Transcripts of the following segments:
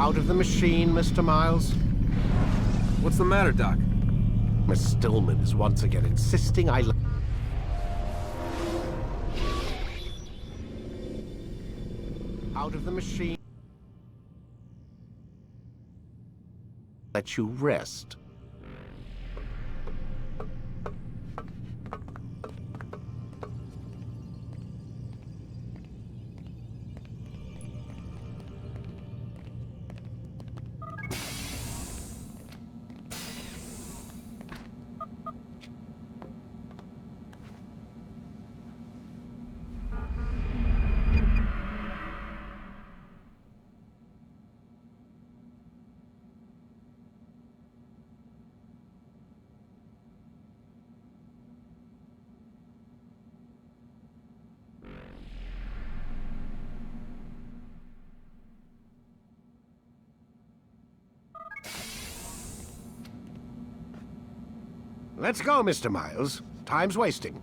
Out of the machine, Mr. Miles. What's the matter, Doc? Miss Stillman is once again insisting I... Out of the machine. Let you rest. Let's go, Mr. Miles. Time's wasting.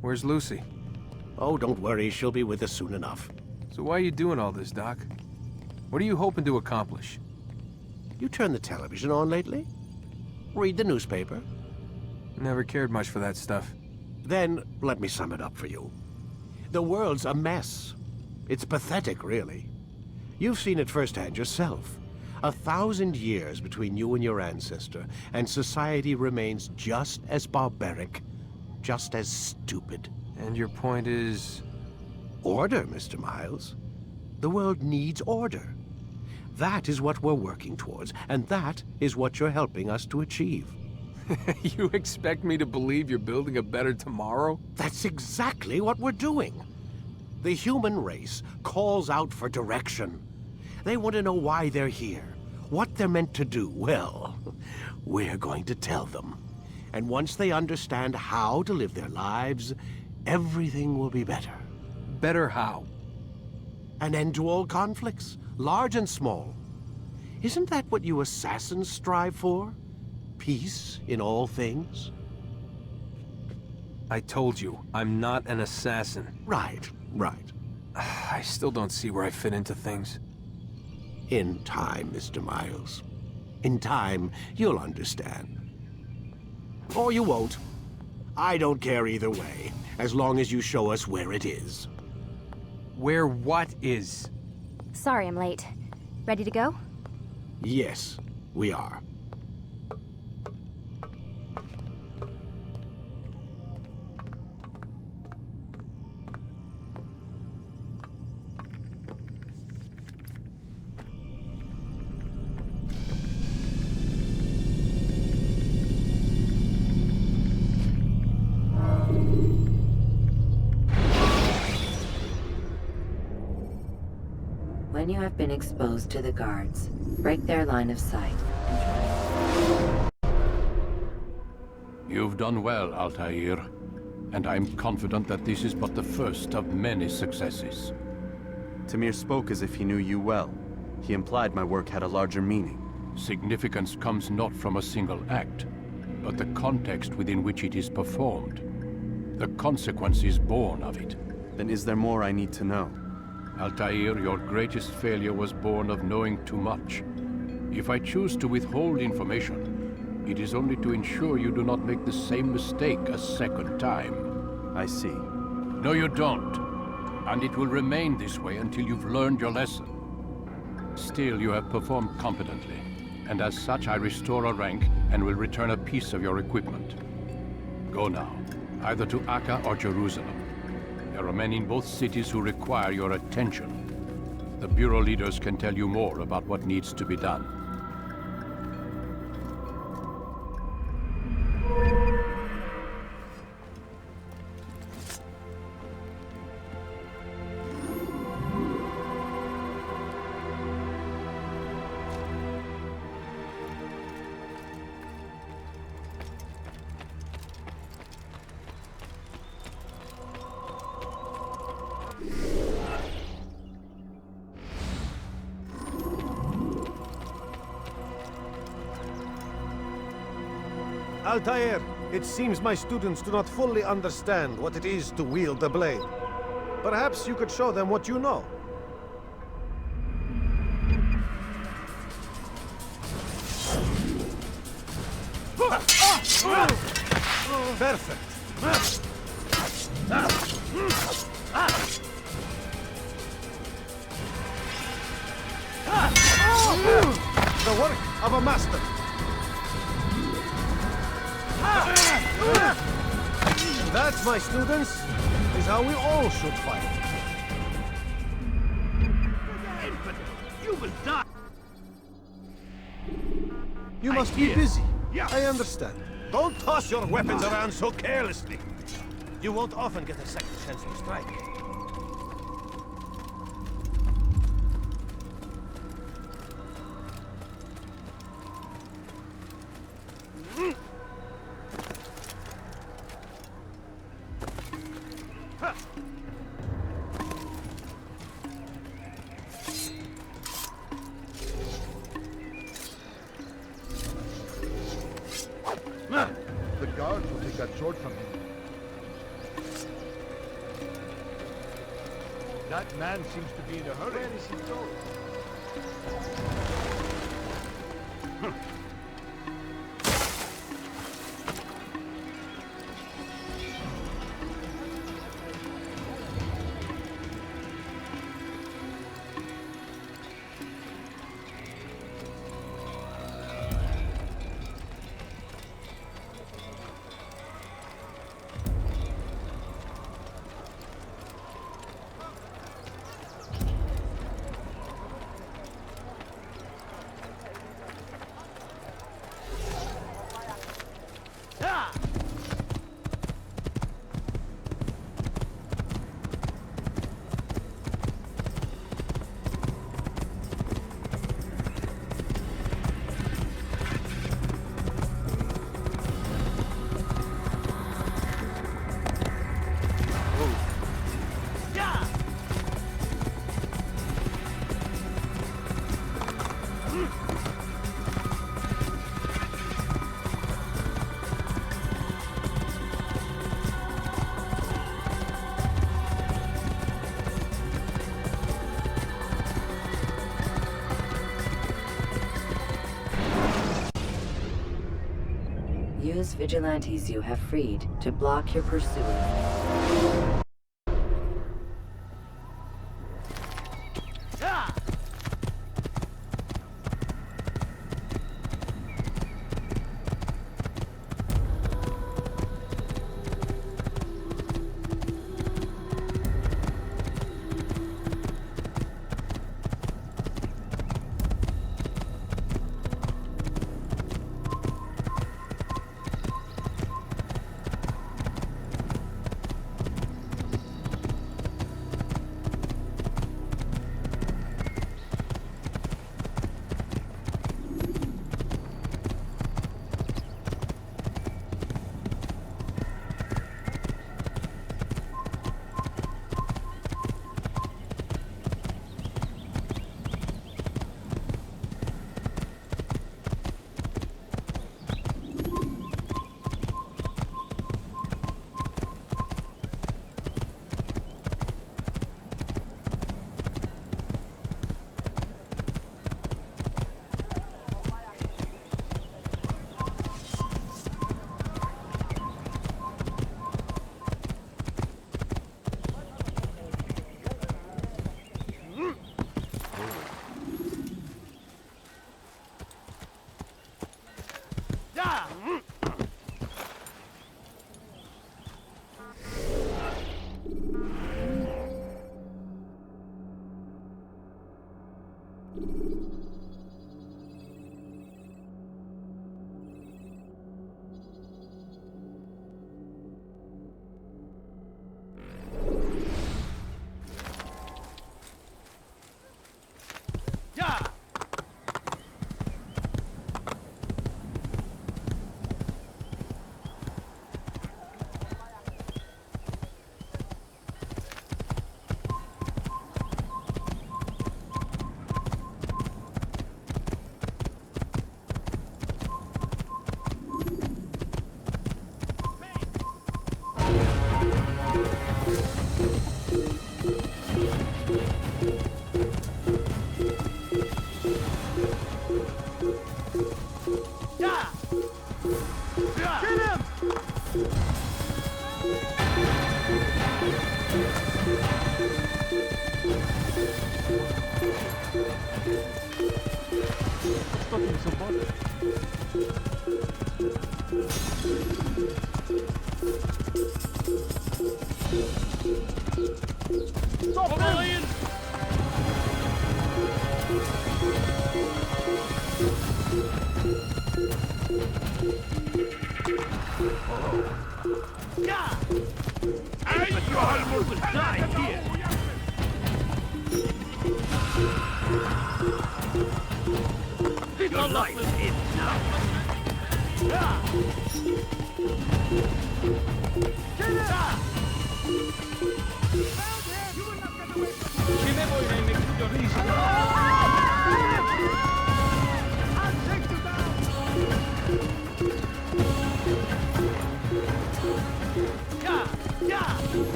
Where's Lucy? Oh, don't worry. She'll be with us soon enough. So why are you doing all this, Doc? What are you hoping to accomplish? You turn the television on lately? Read the newspaper? Never cared much for that stuff. Then, let me sum it up for you. The world's a mess. It's pathetic, really. You've seen it firsthand yourself. 1,000 years between you and your ancestor, and society remains just as barbaric, just as stupid. And your point is? Order, Mr. Miles. The world needs order. That is what we're working towards, and that is what you're helping us to achieve. You expect me to believe you're building a better tomorrow? That's exactly what we're doing. The human race calls out for direction. They want to know why they're here, what they're meant to do. Well, we're going to tell them. And once they understand how to live their lives, everything will be better. Better how? An end to all conflicts, large and small. Isn't that what you assassins strive for? Peace in all things? I told you, I'm not an assassin. Right, right. I still don't see where I fit into things. In time, Mr. Miles. In time, you'll understand. Or you won't. I don't care either way, as long as you show us where it is. Where what is? Sorry I'm late. Ready to go? Yes, we are. When you have been exposed to the guards, break their line of sight. You've done well, Altair, and I'm confident that this is but the first of many successes. Tamir spoke as if he knew you well. He implied my work had a larger meaning. Significance comes not from a single act, but the context within which it is performed. The consequences born of it. Then is there more I need to know? Altair, your greatest failure was born of knowing too much. If I choose to withhold information, it is only to ensure you do not make the same mistake a second time. I see. No, you don't. And it will remain this way until you've learned your lesson. Still, you have performed competently, and as such I restore a rank and will return a piece of your equipment. Go now, either to Akka or Jerusalem. There are men in both cities who require your attention. The Bureau leaders can tell you more about what needs to be done. Altair, it seems my students do not fully understand what it is to wield the blade. Perhaps you could show them what you know. Perfect. The work of a master. That, my students, is how we all should fight. You will die! You must be hear. busy. Yeah. I understand. Don't toss your weapons around so carelessly. You won't often get a second chance to strike. The guards will take that sword from him. That man seems to be in a hurry. Where is he going? Use vigilantes you have freed to block your pursuers.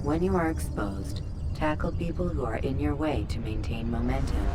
When you are exposed, tackle people who are in your way to maintain momentum.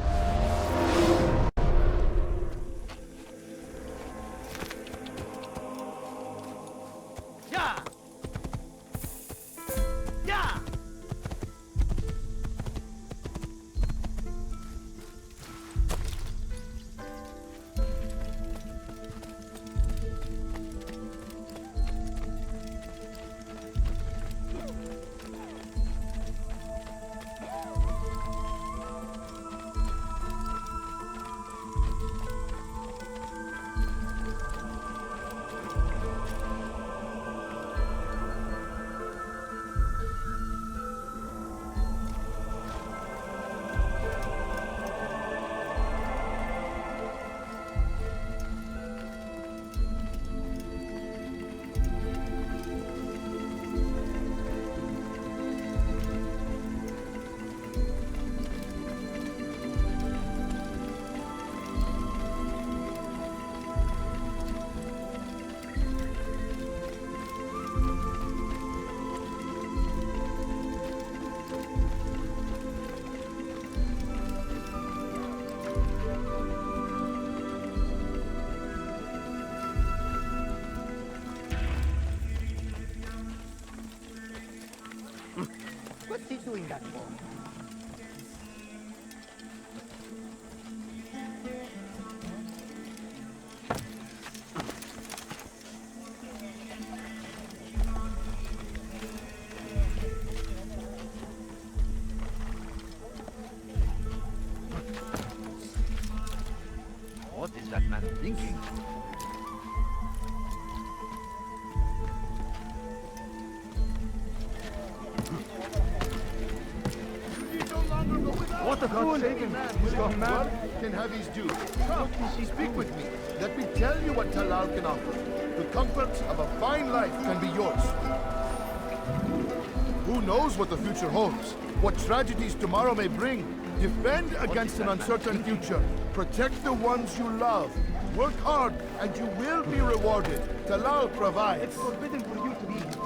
What's he doing that for? What is that man thinking? What a God save man who's gone mad can have his due. Come, speak with me. Let me tell you what Talal can offer. The comforts of a fine life can be yours. Who knows what the future holds? What tragedies tomorrow may bring? Defend against an uncertain future. Protect the ones you love. Work hard and you will be rewarded. Talal provides. It's forbidden for you to be here.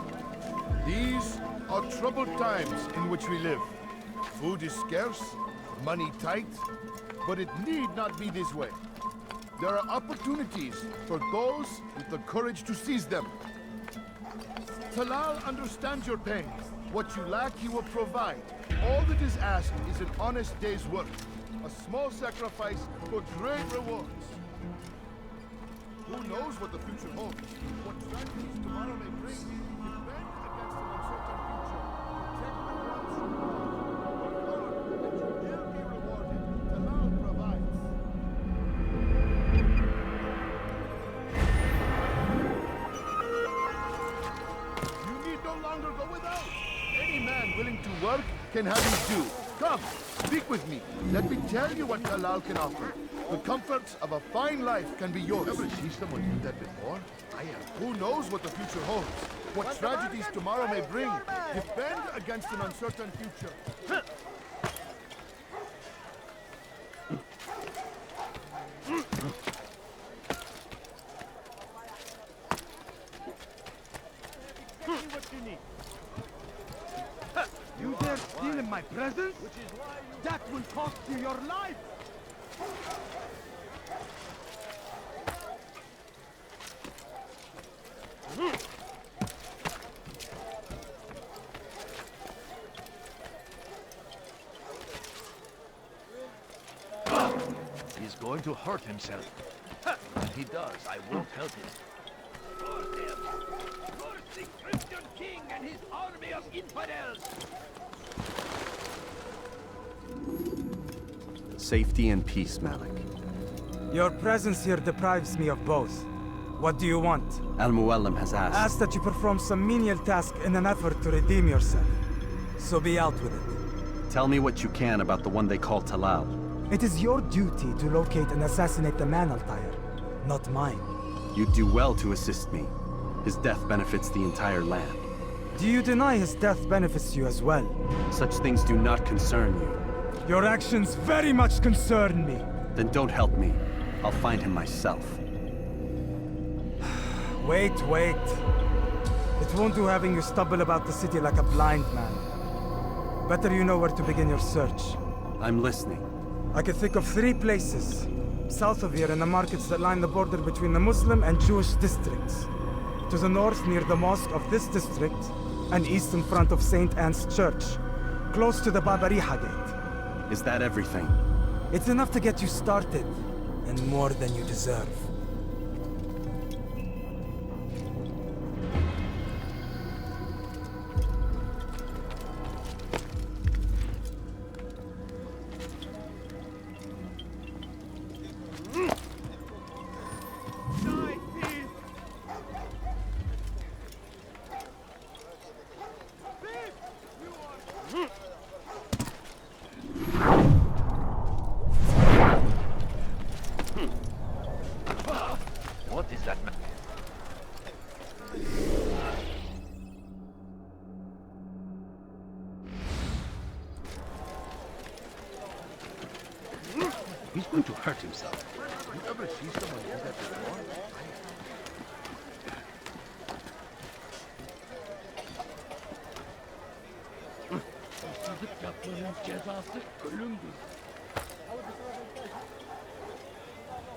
These are troubled times in which we live. Food is scarce, money tight, but it need not be this way. There are opportunities for those with the courage to seize them. Talal understands your pain. What you lack, he will provide. All that is asked is an honest day's work. A small sacrifice for great rewards. Who knows what the future holds? What tragedies tomorrow may bring? Defend against an uncertain future. Protect the ones you love. Work hard, and you will be rewarded. Talal provides. You need no longer go without. Any man willing to work can have his due. Come, speak with me. Let me tell you what Talal can offer. The comforts of a fine life can be yours. Ever see someone do that before? I have. Who knows what the future holds? What tragedies tomorrow may bring? Defend against an uncertain future. You dare steal in my presence? That will cost you your life! He's going to hurt himself. If he does, I won't help him. The Christian king and his army of infidels! Safety and peace, Malik. Your presence here deprives me of both. What do you want? Al-Muallim has asked. Ask that you perform some menial task in an effort to redeem yourself. So be out with it. Tell me what you can about the one they call Talal. It is your duty to locate and assassinate the man, Altair, not mine. You'd do well to assist me. His death benefits the entire land. Do you deny his death benefits you as well? Such things do not concern you. Your actions very much concern me. Then don't help me. I'll find him myself. Wait. It won't do having you stumble about the city like a blind man. Better you know where to begin your search. I'm listening. I can think of 3 places. South of here in the markets that line the border between the Muslim and Jewish districts. To the north near the mosque of this district, and east in front of St. Anne's Church, close to the Babariha Gate. Is that everything? It's enough to get you started, and more than you deserve. What is that man? He's going to hurt himself. You ever see someone do that before?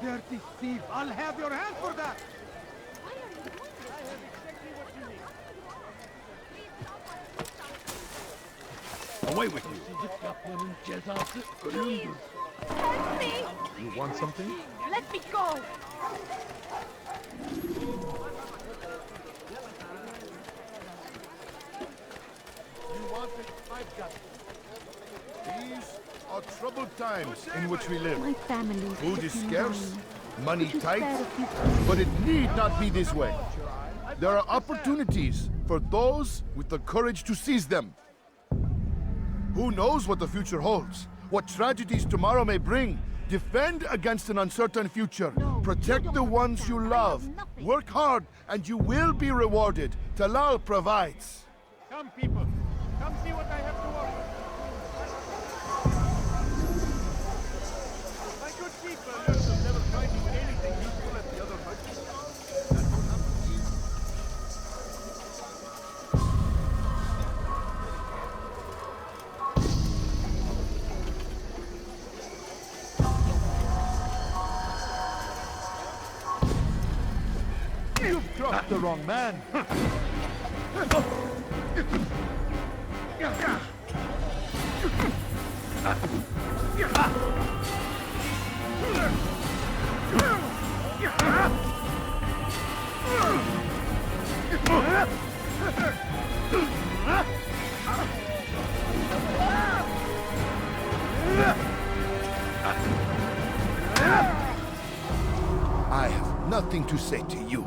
Dirty thief! I'll have your hand for that! Away with you! Help me! You want something? Let me go! You want it? I've got it. These are troubled times in which we live. My family. Food is scarce, money tight, but it need not be this way. There are opportunities for those with the courage to seize them. Who knows what the future holds? What tragedies tomorrow may bring? Defend against an uncertain future. Protect the ones you love. Work hard and you will be rewarded. Talal provides. Come, people. Come see what I have to offer. My good people learned of never finding anything useful at the other merchants. That won't happen. You've dropped the wrong man. I have nothing to say to you.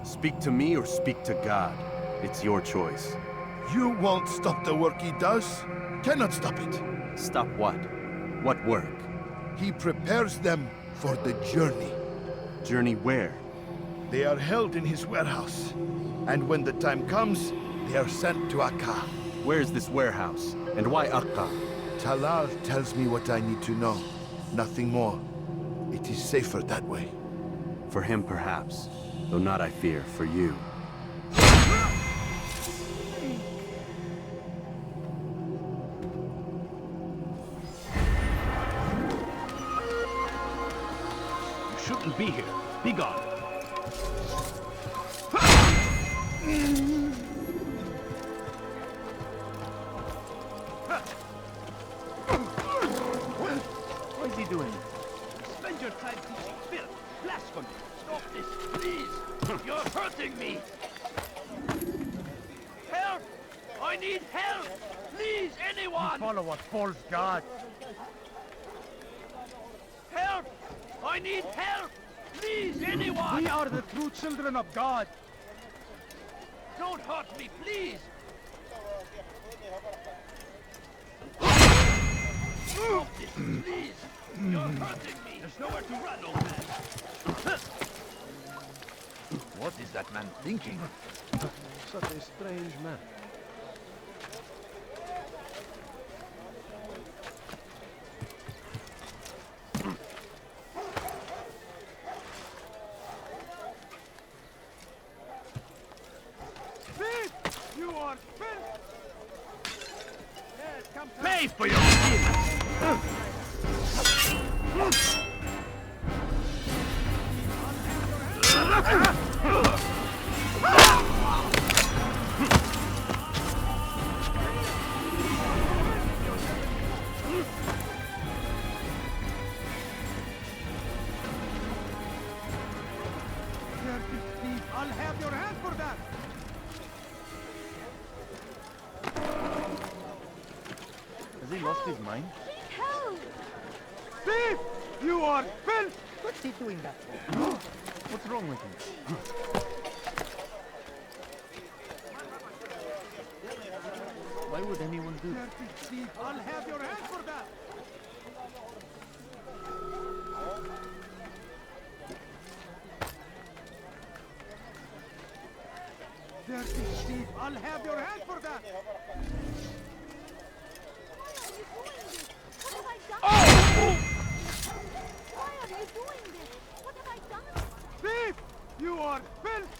Speak to me or speak to God. It's your choice. You won't stop the work he does. Cannot stop it. Stop what? What work? He prepares them for the journey. Journey where? They are held in his warehouse. And when the time comes, they are sent to Akka. Where's this warehouse? And why Akka? Talal tells me what I need to know. Nothing more. It is safer that way. For him, perhaps. Though not, I fear, for you. You shouldn't be here. Be gone. What is he doing? Spend your time teaching filth, blasphemy. Stop this, please. You're hurting me. Help! I need help! Please, anyone! You follow a false god. Help! I need help! Please, anyone! We are the true children of God. Don't hurt me, please! Stop this, please! You're hurting me! There's nowhere to run, old man! What is that man thinking? Such a strange man. You are filth! Yes, come pay for your sins! I'll have your hand for that! Has he lost his mind? Help! Thief! You are filth! What's he doing that for? What's wrong with him? Why would anyone do that? Dirty thief! I'll have your hand for that! Dirty thief! I'll have your hand for that! Why are you doing this? What have I done? Why are you doing this? What have I done? Thief! You are filth!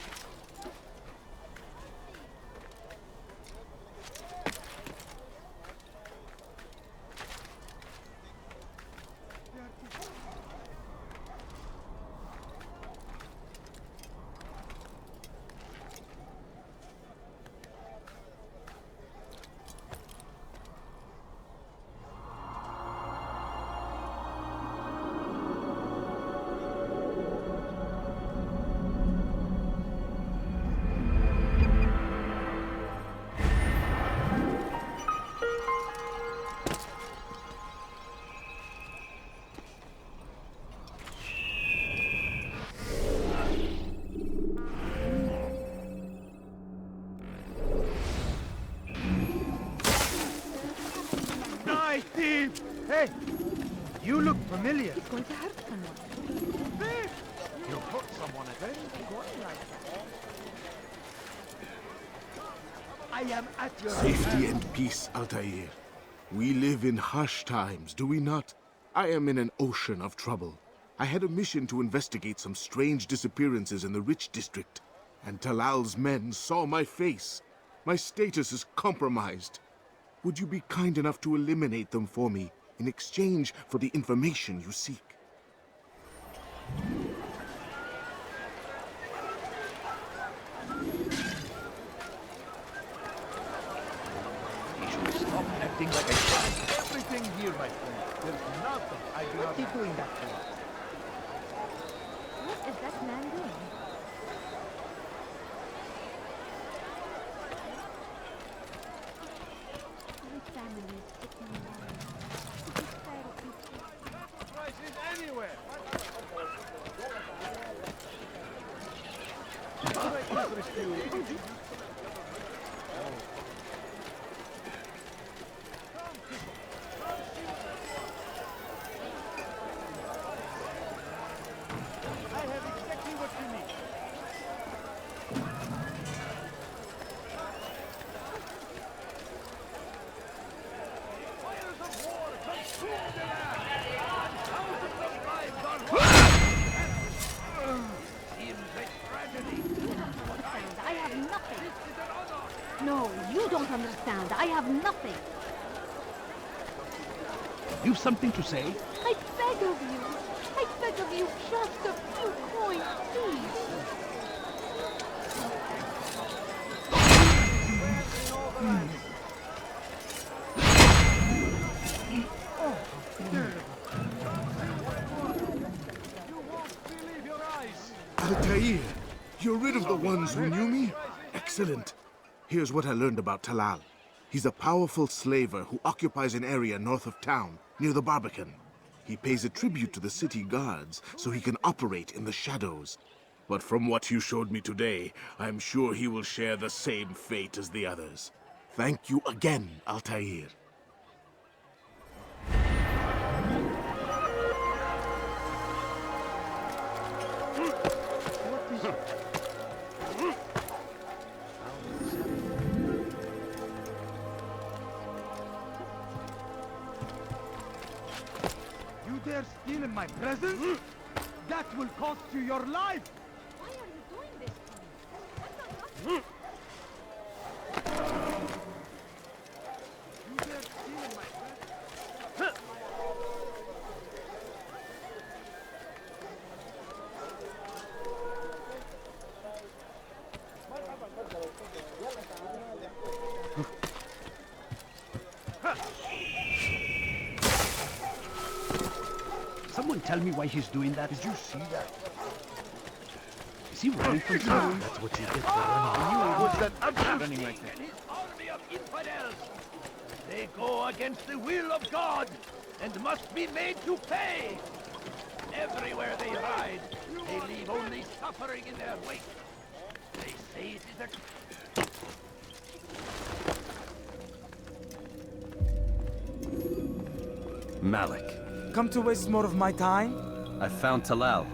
Thief! Hey! You look familiar. He's going to hurt someone. Thief! You hurt someone again? Going like that. I am at your Safety and peace, Altair. We live in harsh times, do we not? I am in an ocean of trouble. I had a mission to investigate some strange disappearances in the Rich District, and Talal's men saw my face. My status is compromised. Would you be kind enough to eliminate them for me in exchange for the information you seek? You should stop acting like a child. Everything here, my friend. There's nothing I do not. What's he doing that for? What is that man doing? My family is sitting down. This is very peaceful. Prices anywhere. I have nothing. No, you don't understand. I have nothing. You've something to say? I beg of you. I beg of you, just a few coins, please. Altair, you're rid of the ones who knew me? Excellent. Here's what I learned about Talal. He's a powerful slaver who occupies an area north of town, near the Barbican. He pays a tribute to the city guards so he can operate in the shadows. But from what you showed me today, I'm sure he will share the same fate as the others. Thank you again, Altair. You dare steal in my presence? That will cost you your life! Why are you doing this to me? You dare steal in my presence? Someone tell me why he's doing that. Did you see that? Is he running from something? That's what you get for running. What's that Running like that. His army of infidels. They go against the will of God and must be made to pay. Everywhere they ride, they leave only suffering in their wake. They say it is a... Malik, Come to waste more of my time? I found Talal.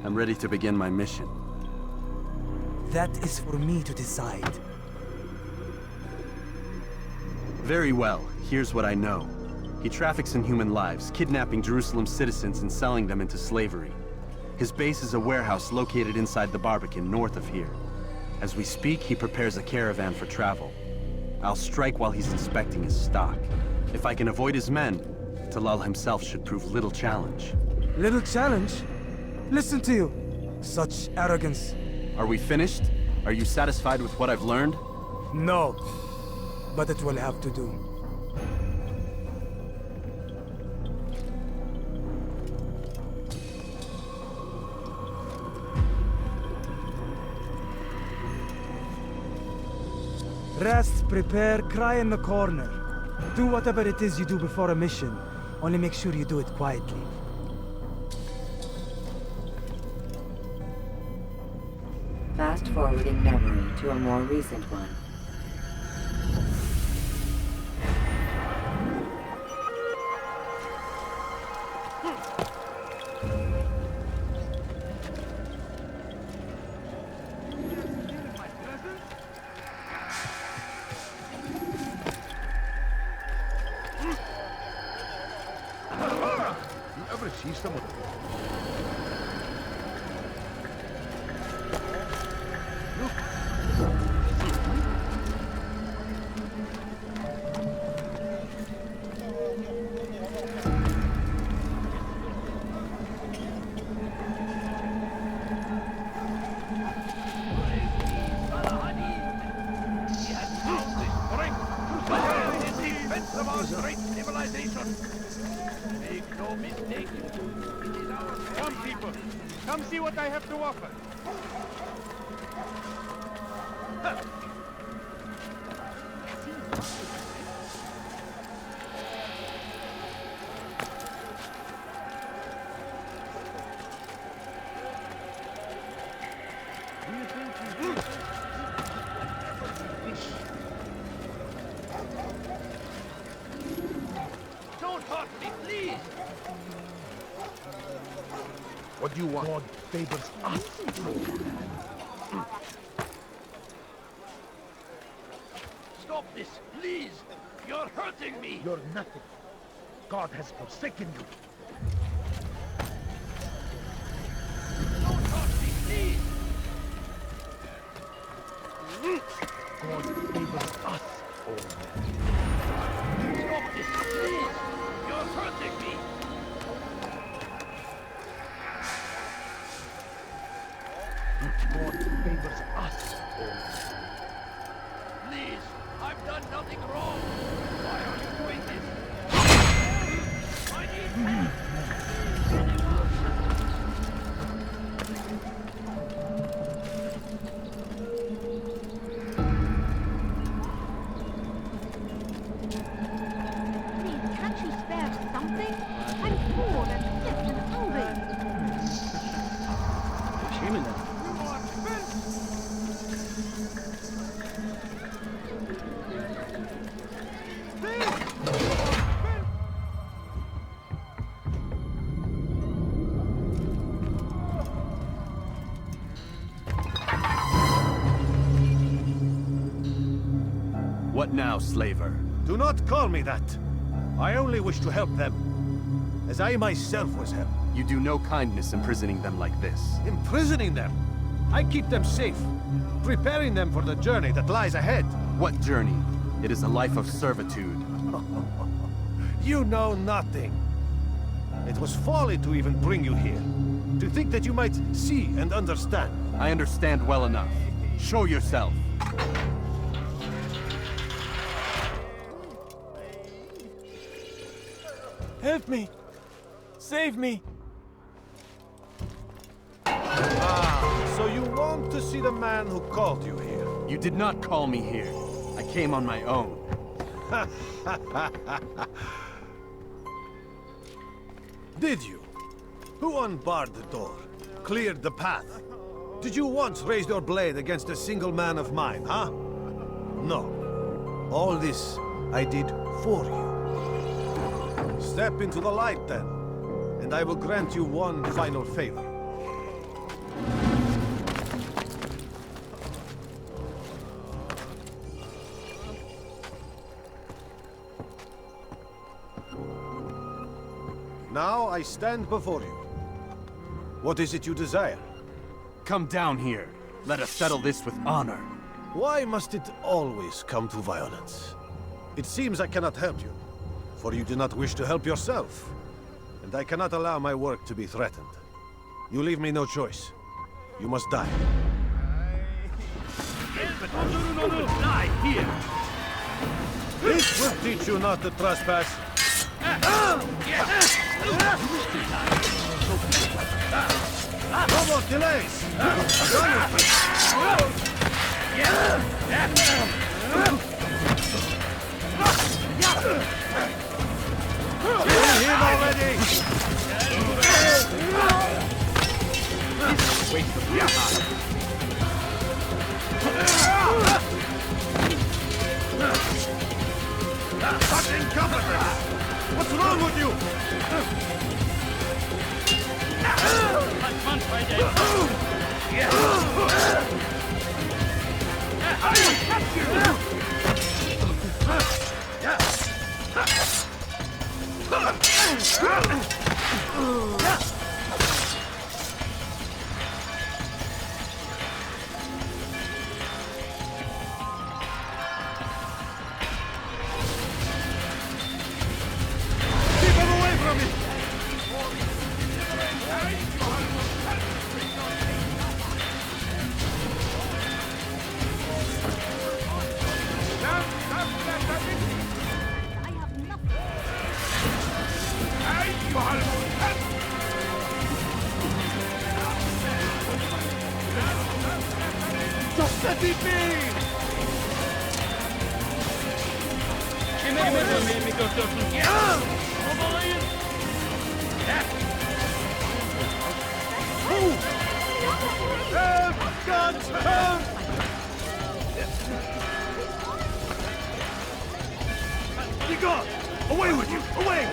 I'm ready to begin my mission. That is for me to decide. Very well. Here's what I know. He traffics in human lives, kidnapping Jerusalem citizens and selling them into slavery. His base is a warehouse located inside the Barbican, north of here. As we speak, he prepares a caravan for travel. I'll strike while he's inspecting his stock. If I can avoid his men, Talal himself should prove little challenge. Little challenge? Listen to you. Such arrogance. Are we finished? Are you satisfied with what I've learned? No. But it will have to do. Rest, prepare, cry in the corner. Do whatever it is you do before a mission. Only make sure you do it quietly. Fast forwarding memory to a more recent one. You ever see someone? He has found the strength to stand in defense of our great civilization. Make no mistake, it is our... Come, people. Come see what I have to offer. Don't hurt me, please! What do you want? God favors us. Stop this, please! You're hurting me! You're nothing. God has forsaken you. Don't touch me, please! God favors us all. Stop this, please! You're hurting me! God favors us all. Please! I've done nothing wrong! Why are you doing this? I need help! Please, can't you spare something? I'm poor and sick and hungry. Shame in that. What now, slaver? Do not call me that. I only wish to help them, as I myself was helped. You do no kindness imprisoning them like this. Imprisoning them? I keep them safe, preparing them for the journey that lies ahead. What journey? It is a life of servitude. You know nothing. It was folly to even bring you here. To think that you might see and understand. I understand well enough. Show yourself. Help me! Save me! Ah, so you want to see the man who called you here? You did not call me here. I came on my own. Did you? Who unbarred the door? Cleared the path? Did you once raise your blade against a single man of mine, huh? No. All this I did for you. Step into the light, then, and I will grant you one final favor. Now I stand before you. What is it you desire? Come down here. Let us settle this with honor. Why must it always come to violence? It seems I cannot help you, for you do not wish to help yourself. And I cannot allow my work to be threatened. You leave me no choice. You must die. Die here! This will teach you not to trespass. No more delays! Run with me! Kill him already! Waste of your time. Such incompetence! What's wrong with you? I will capture you! Keep him away from me! I have nothing. Just let me be! Help! Guns! Help! Be gone! Away with you! Away!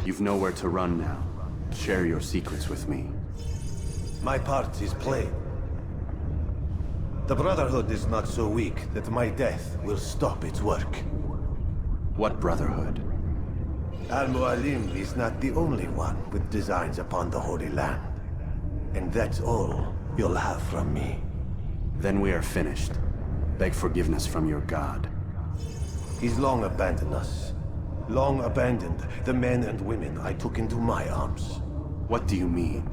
You've nowhere to run now. Share your secrets with me. My part is plain. The Brotherhood is not so weak that my death will stop its work. What Brotherhood? Al-Mualim is not the only one with designs upon the Holy Land. And that's all you'll have from me. Then we are finished. Beg forgiveness from your god. He's long abandoned us. Long abandoned the men and women I took into my arms. What do you mean?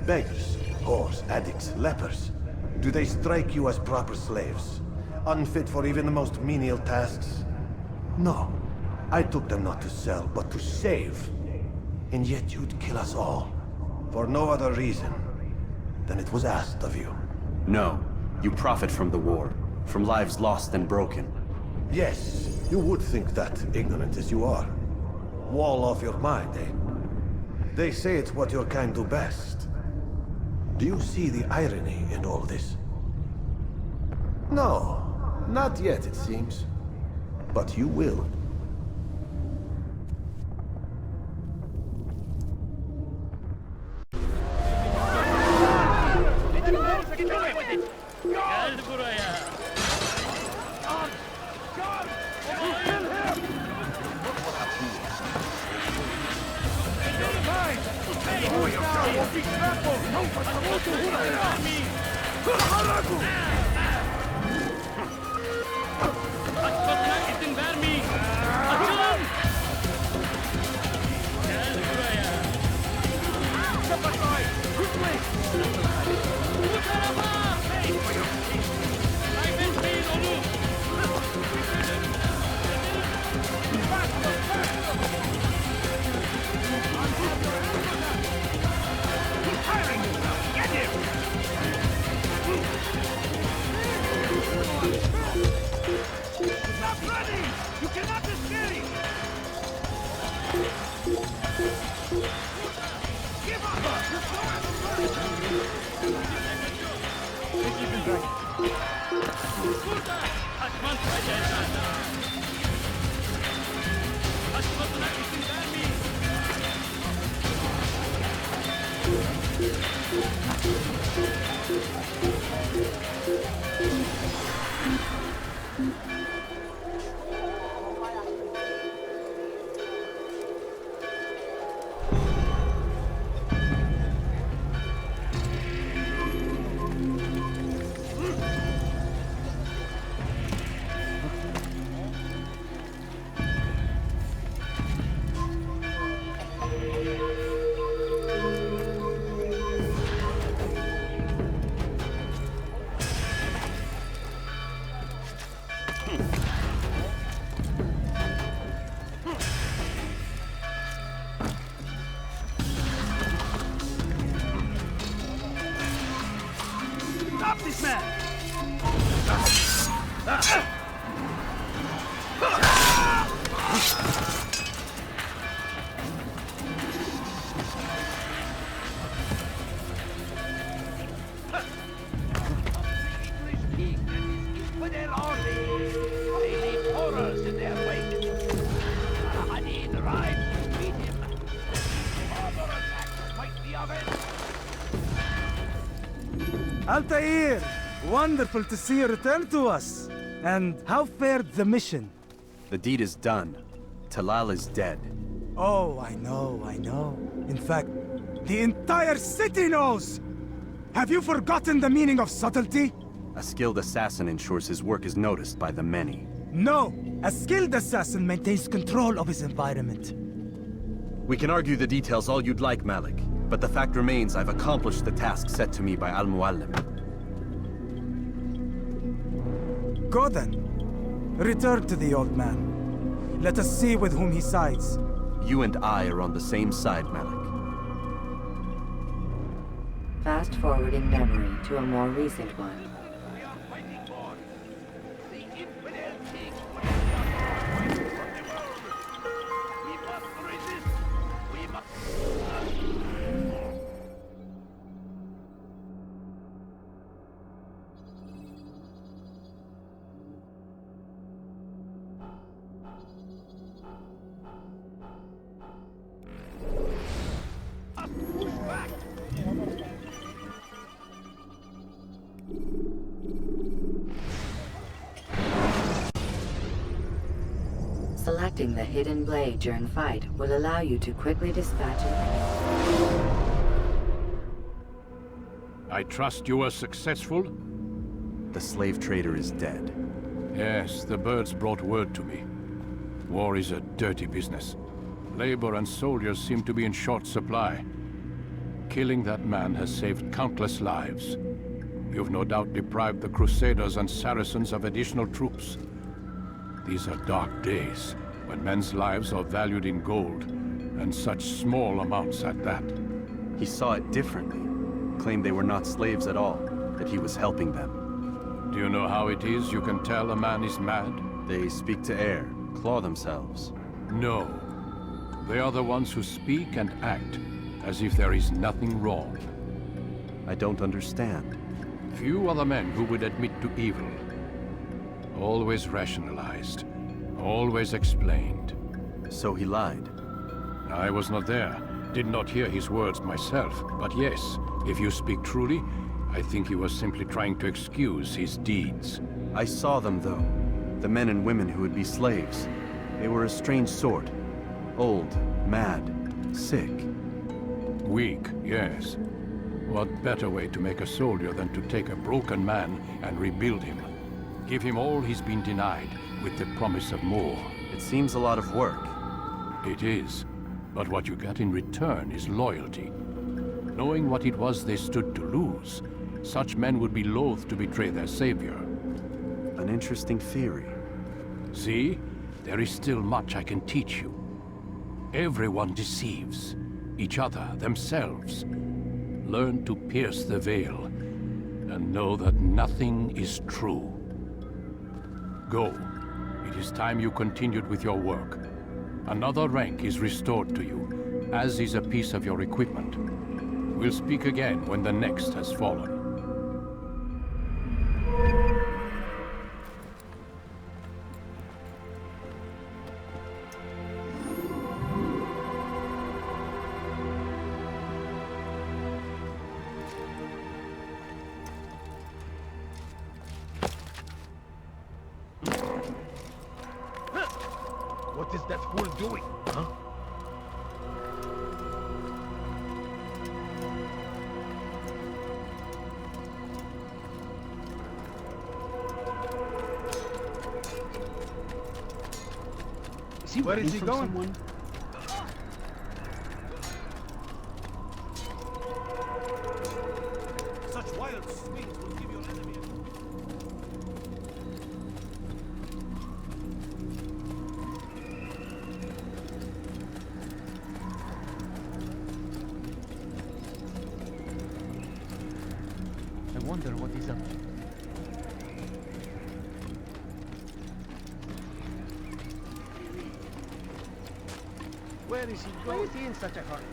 Beggars, whores, addicts, lepers. Do they strike you as proper slaves? Unfit for even the most menial tasks? No. I took them not to sell, but to save. And yet you'd kill us all. For no other reason than it was asked of you. No. You profit from the war. From lives lost and broken. Yes, you would think that, ignorant as you are. Wall off your mind, eh? They say it's what your kind do best. Do you see the irony in all this? No, not yet, it seems. But you will. Stop this man! Altair! Wonderful to see you return to us. And how fared the mission? The deed is done. Talal is dead. Oh, I know. In fact, the entire city knows! Have you forgotten the meaning of subtlety? A skilled assassin ensures his work is noticed by the many. No! A skilled assassin maintains control of his environment. We can argue the details all you'd like, Malik. But the fact remains I've accomplished the task set to me by Al-Mualim. Go then. Return to the old man. Let us see with whom he sides. You and I are on the same side, Malik. Fast-forwarding memory to a more recent one. Push back! Collecting the hidden blade during fight will allow you to quickly dispatch an I trust you were successful? The slave trader is dead. Yes, the birds brought word to me. War is a dirty business. Labor and soldiers seem to be in short supply. Killing that man has saved countless lives. You've no doubt deprived the Crusaders and Saracens of additional troops. These are dark days, when men's lives are valued in gold, and such small amounts at that. He saw it differently. Claimed they were not slaves at all, that he was helping them. Do you know how it is you can tell a man is mad? They speak to air, claw themselves. No. They are the ones who speak and act as if there is nothing wrong. I don't understand. Few are the men who would admit to evil. Always rationalized. Always explained. So he lied? I was not there. Did not hear his words myself. But yes, if you speak truly, I think he was simply trying to excuse his deeds. I saw them, though. The men and women who would be slaves. They were a strange sort. Old, mad, sick. Weak, yes. What better way to make a soldier than to take a broken man and rebuild him? Give him all he's been denied, with the promise of more. It seems a lot of work. It is. But what you get in return is loyalty. Knowing what it was they stood to lose, such men would be loath to betray their savior. An interesting theory. See? There is still much I can teach you. Everyone deceives. Each other, themselves. Learn to pierce the veil, and know that nothing is true. Go. It is time you continued with your work. Another rank is restored to you, as is a piece of your equipment. We'll speak again when the next has fallen. What is that fool doing, huh? Where is he going? Someone? Such wild swings will give your enemy I wonder what he's up to. Where is he going? Why is he in such a hurry?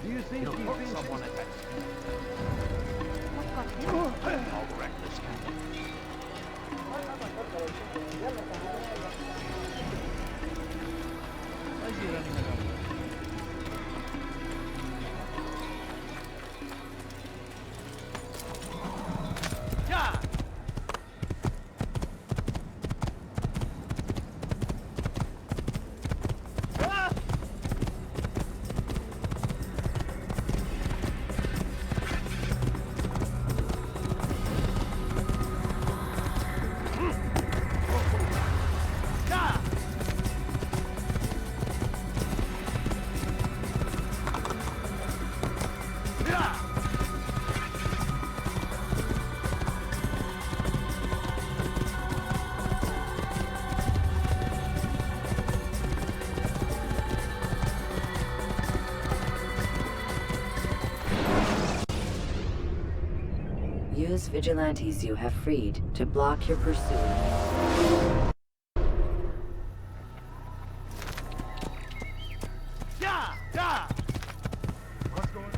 Do you think he thinks someone attacks him? What got him? I'll wreck this guy. Why is he running around? Use vigilantes you have freed to block your pursuer. What's going on?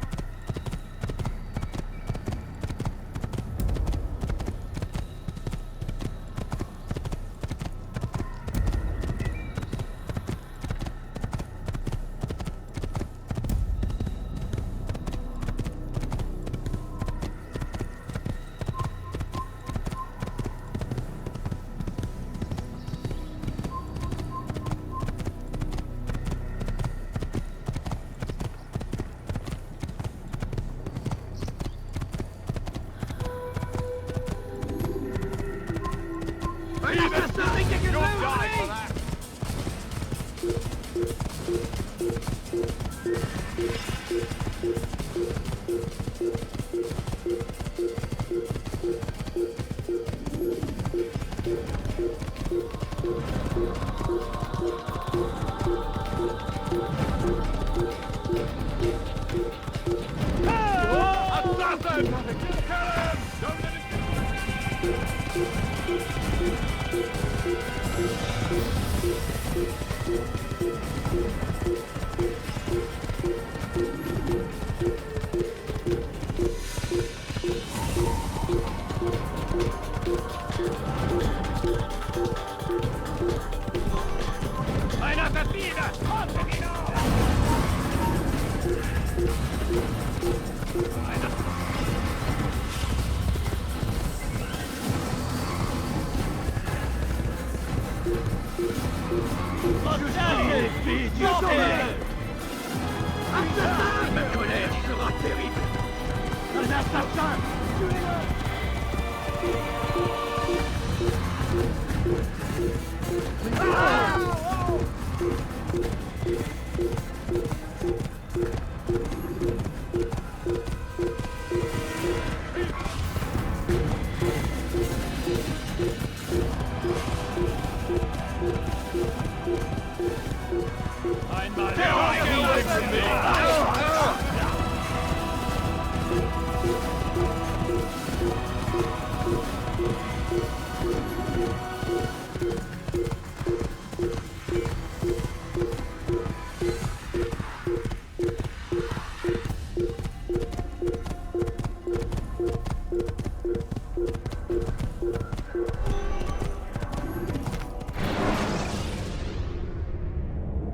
bastard, sir! Shooting up!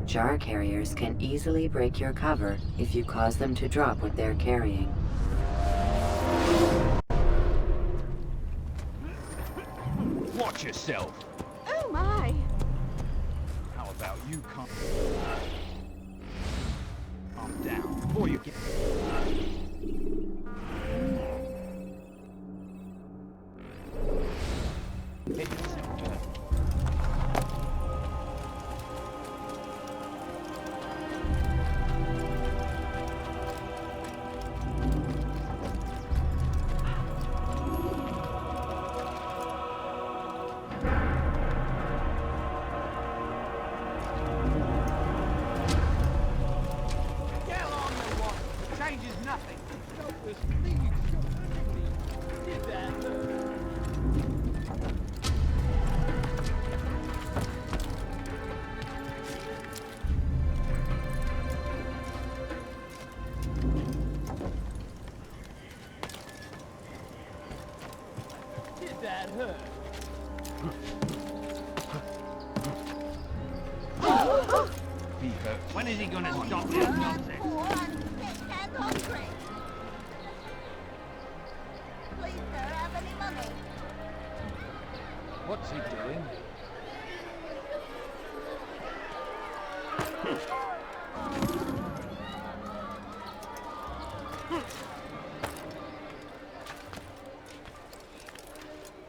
Jar carriers can easily break your cover if you cause them to drop what they're carrying. Watch yourself. Oh my! How about you calm down before you get... Get yourself to it. That hurt. He hurt. When is he gonna stop this nonsense? And hungry. Please, sir, have any money? What's he doing?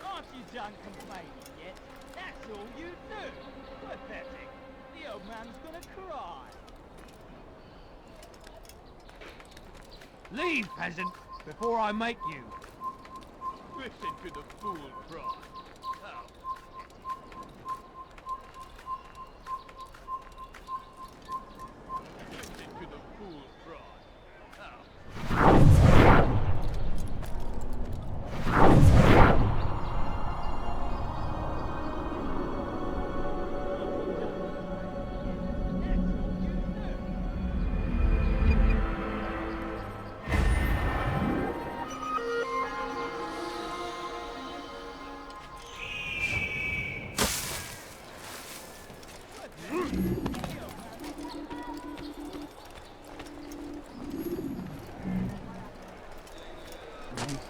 Aren't you done complaining yet? That's all you do. Pathetic. The old man's gonna cry. Leave, peasant, before I make you. Listen to the fool cry. Oh. Listen to the fool cry. Oh.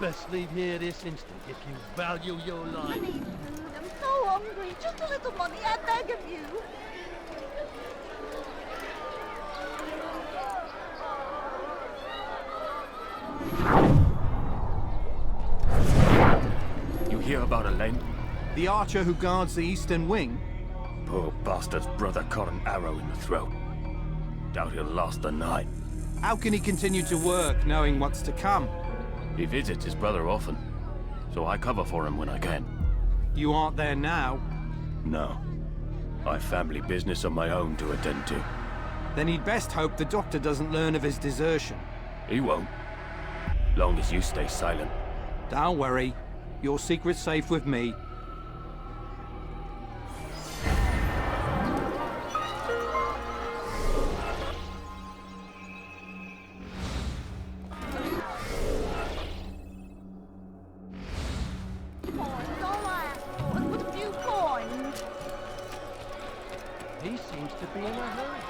Best leave here this instant if you value your life. I need food. I'm so hungry. Just a little money, I beg of you. You hear about Elaine? The archer who guards the eastern wing? Poor bastard's brother caught an arrow in the throat. Doubt he'll last the night. How can he continue to work, knowing what's to come? He visits his brother often, so I cover for him when I can. You aren't there now? No. I've family business of my own to attend to. Then he'd best hope the doctor doesn't learn of his desertion. He won't. Long as you stay silent. Don't worry. Your secret's safe with me. He seems to be in a hurry.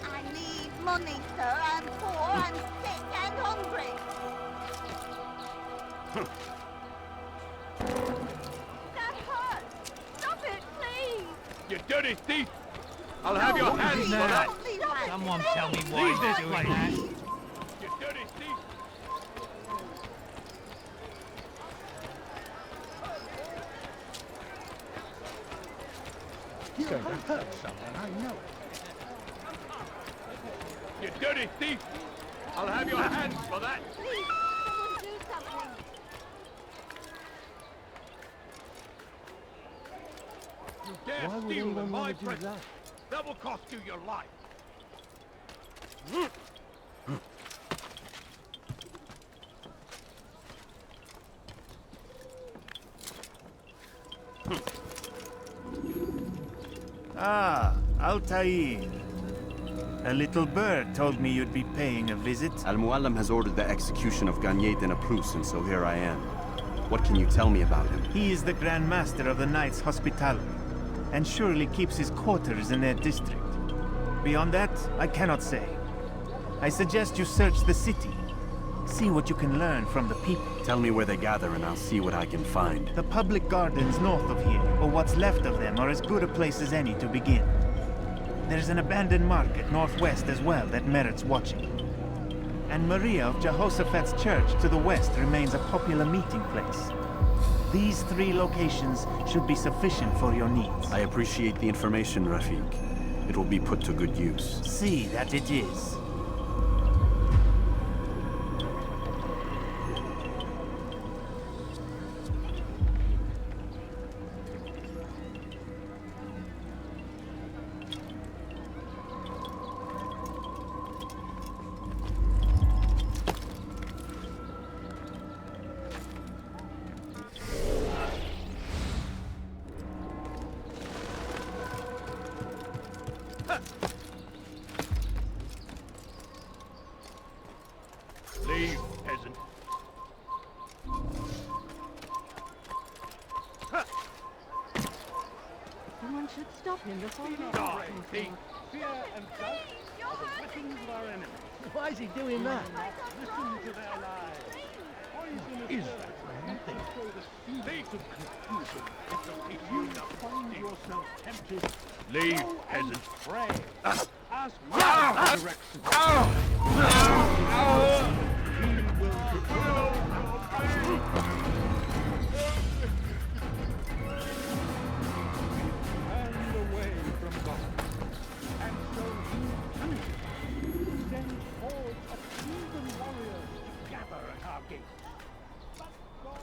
I need money, sir. I'm poor, I'm sick and hungry. That hurts. Stop it, please. You dirty thief! I'll have your hands for that! Please, Someone tell me why he's doing that. You dirty thief! He's going to hurt someone, I know. You dirty thief! I'll have your hands for that! Please, someone do something. You dare Why would steal anyone in my want to do presence? that? That will cost you your life. Ah, Altair. A little bird told me you'd be paying a visit. Al-Muallim has ordered the execution of Garnier de Naplouse, and so here I am. What can you tell me about him? He is the Grand Master of the Knights Hospitaller, and surely keeps his quarters in their district. Beyond that, I cannot say. I suggest you search the city. See what you can learn from the people. Tell me where they gather and I'll see what I can find. The public gardens north of here, or what's left of them, are as good a place as any to begin. There's an abandoned market northwest as well that merits watching. And Maria of Jehoshaphat's church to the west remains a popular meeting place. These 3 locations should be sufficient for your needs. I appreciate the information, Rafiq. It will be put to good use. See that it is. Leave, peasant. Someone should stop him before he Die, thief! Fear and doubt are the weapons of our enemy. Why is he doing that? Listen to their lies. Poison is nothing. Thief! If you find yourself tempted, Leave, go peasant. and pray. Ask God for direction. He will fulfill your and away from God. And so he punishes. Sends hordes of heathen warriors to gather at our gates. But God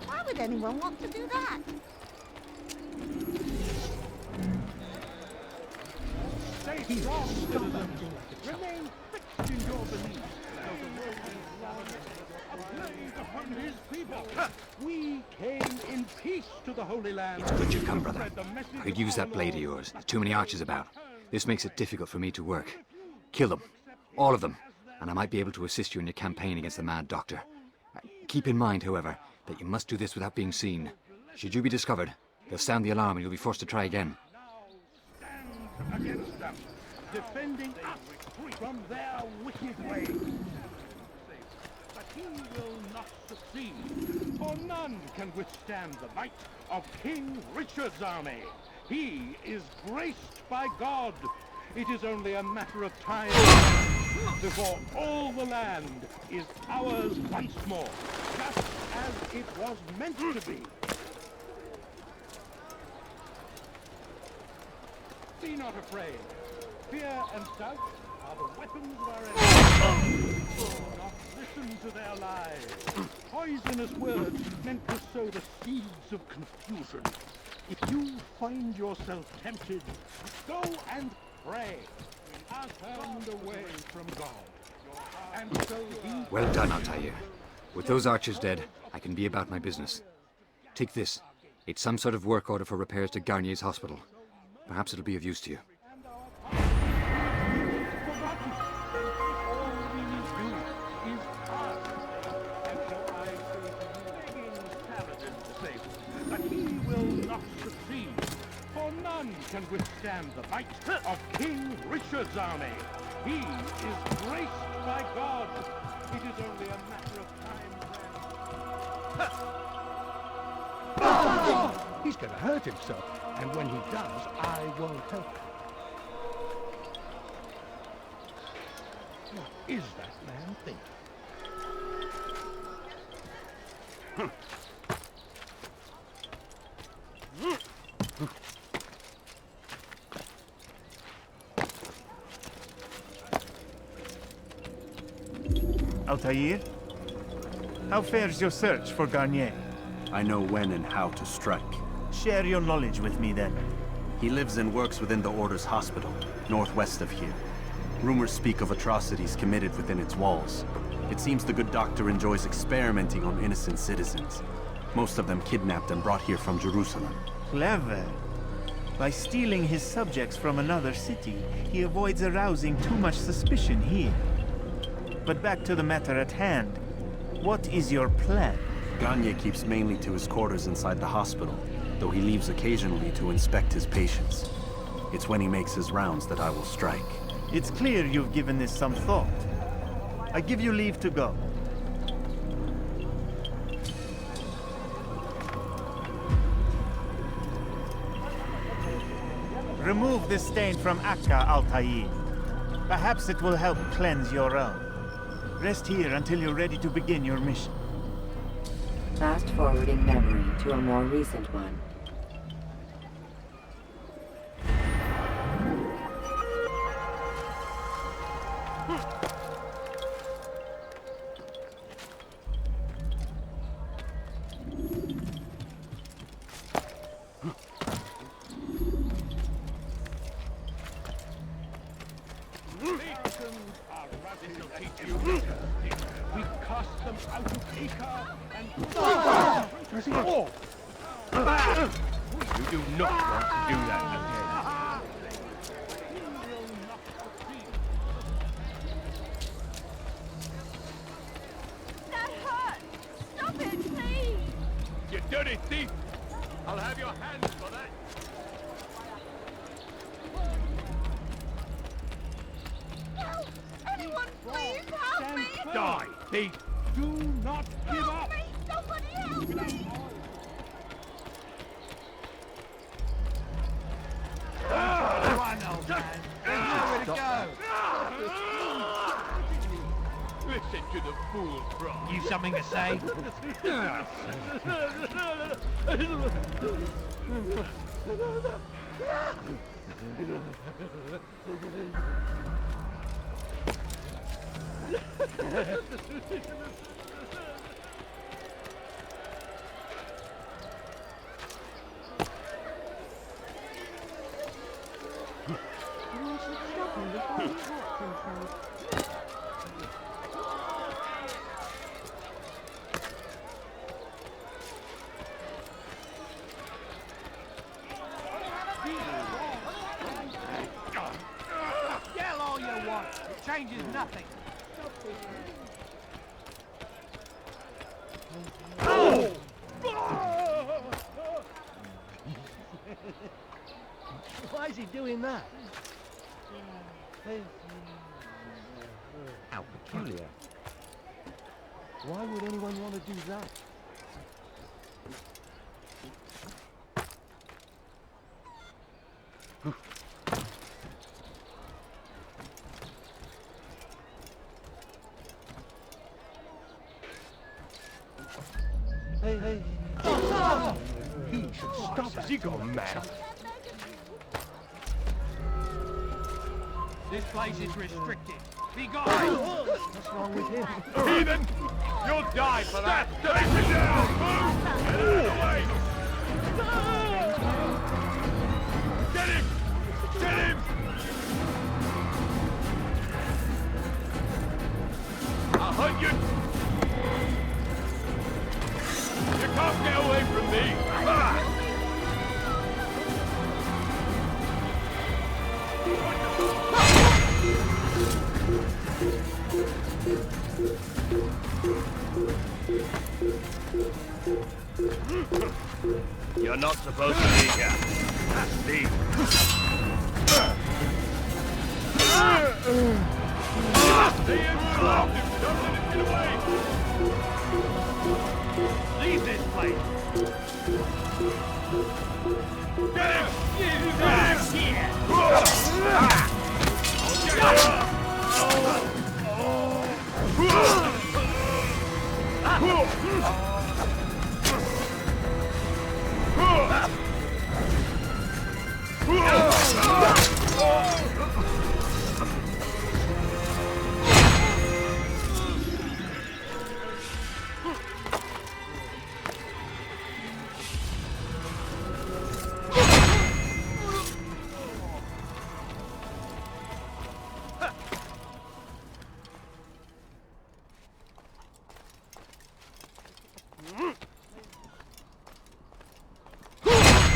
Why would anyone want to do that? stay strong, citizens. Remain fixed in your beliefs. Though the world is long, a plague upon his people. We came in peace to the Holy Land. It's good you've come, brother. I could use that blade of yours. There's too many archers about. This makes it difficult for me to work. Kill them. All of them. And I might be able to assist you in your campaign against the Mad Doctor. Keep in mind, however, that you must do this without being seen. Should you be discovered, they'll sound the alarm and you'll be forced to try again. Stand against them, defending us from their wicked ways. But he will not succeed, for none can withstand the might of King Richard's army. He is graced by God. It is only a matter of time before all the land is ours once more, just as it was meant to be. Be not afraid. Fear and doubt are the weapons of our enemies. Do not listen to their lies. Poisonous words meant to sow the seeds of confusion. If you find yourself tempted, go and pray. Turned away from God. And so he... Well done, Altair. With those archers dead, I can be about my business. Take this. It's some sort of work order for repairs to Garnier's hospital. Perhaps it'll be of use to you. All we need do can withstand the might of King Richard's army. He is graced by God. It is only a matter of time when... He's going to hurt himself, and when he does, I won't help him. What is that man thinking? Altair? How fares your search for Garnier? I know when and how to strike. Share your knowledge with me then. He lives and works within the Order's hospital, northwest of here. Rumors speak of atrocities committed within its walls. It seems the good doctor enjoys experimenting on innocent citizens. Most of them kidnapped and brought here from Jerusalem. Clever. By stealing his subjects from another city, he avoids arousing too much suspicion here. But back to the matter at hand. What is your plan? Gagne keeps mainly to his quarters inside the hospital, though he leaves occasionally to inspect his patients. It's when he makes his rounds that I will strike. It's clear you've given this some thought. I give you leave to go. Remove this stain from Akka, Altair. Perhaps it will help cleanse your own. Rest here until you're ready to begin your mission. Fast-forwarding memory to a more recent one. We cast them out of Acre and... You do not want to do that again. That hurts! Stop it, please! You dirty thief! I'll have your hands for that. Help! Anyone, please help me! Die, thief! Do not give Help up! me! Somebody help me! Run, old man! There's nowhere to go! Listen to the fool cry. You something to say? Yell all you want. It changes nothing. Oh! Why is he doing that? How peculiar. Why would anyone want to do that? Hey. He should stop. Has he gone mad? This place is restricted. Be gone! What's wrong with him? Heathen! You'll die for that! Take it down! Move! Get out of the way! Get him! Get him! I'll hunt you! You can't get away from me! Ah! You're not supposed to be here. That's me. Leave this place!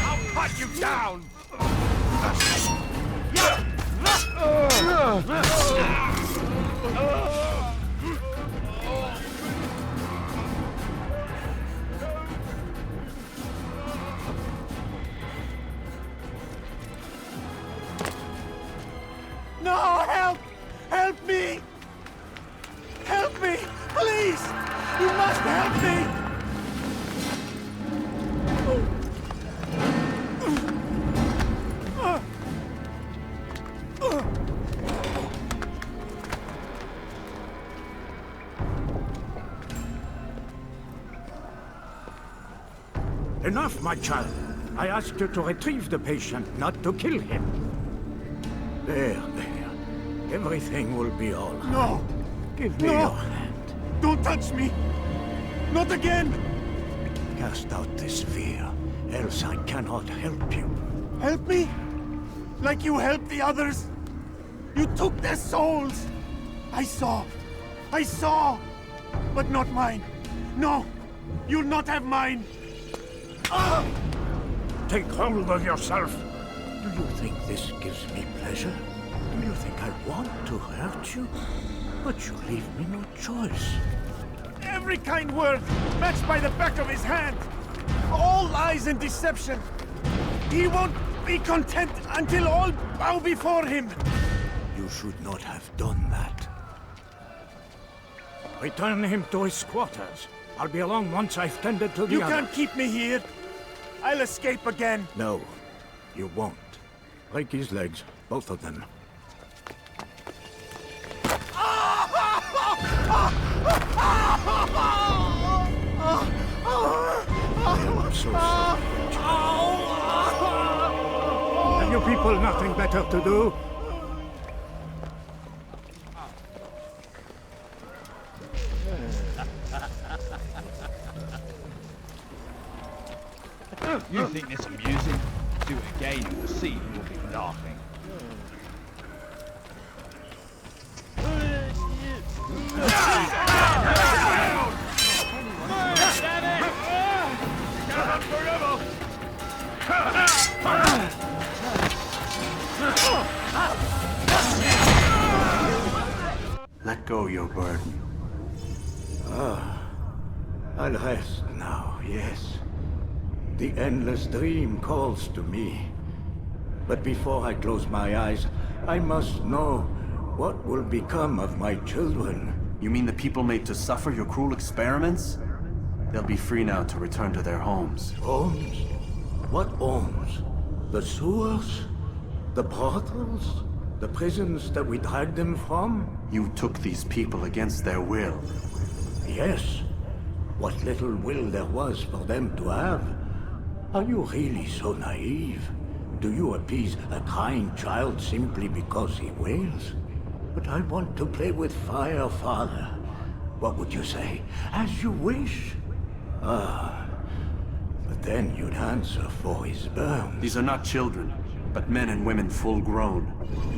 I'll cut you down! No, help! Help me! Help me! Please! You must help me! Enough, my child. I asked you to retrieve the patient, not to kill him. There. Everything will be all right. No! Give me your hand. Don't touch me! Not again! Cast out this fear, else I cannot help you. Help me? Like you helped the others? You took their souls! I saw! But not mine! No! You'll not have mine! Take hold of yourself. Do you think this gives me pleasure? Do you think I want to hurt you? But you leave me no choice. Every kind word matched by the back of his hand! All lies and deception! He won't be content until all bow before him! You should not have done that. Return him to his quarters. I'll be along once I've tended to the You other. can't keep me here! I'll escape again! No, you won't. Break his legs, both of them. I'm so sorry. Have you people nothing better to do? You think this amusing? Do it again and we'll see who will be laughing. Let go your burden. I'll rest now, yes. The endless dream calls to me. But before I close my eyes, I must know what will become of my children. You mean the people made to suffer your cruel experiments? They'll be free now to return to their homes. Homes? What homes? The sewers? The brothels? The prisons that we dragged them from? You took these people against their will. Yes. What little will there was for them to have. Are you really so naive? Do you appease a crying child simply because he wails? But I want to play with fire, Father. What would you say? As you wish. But then you'd answer for his burn. These are not children, but men and women full grown.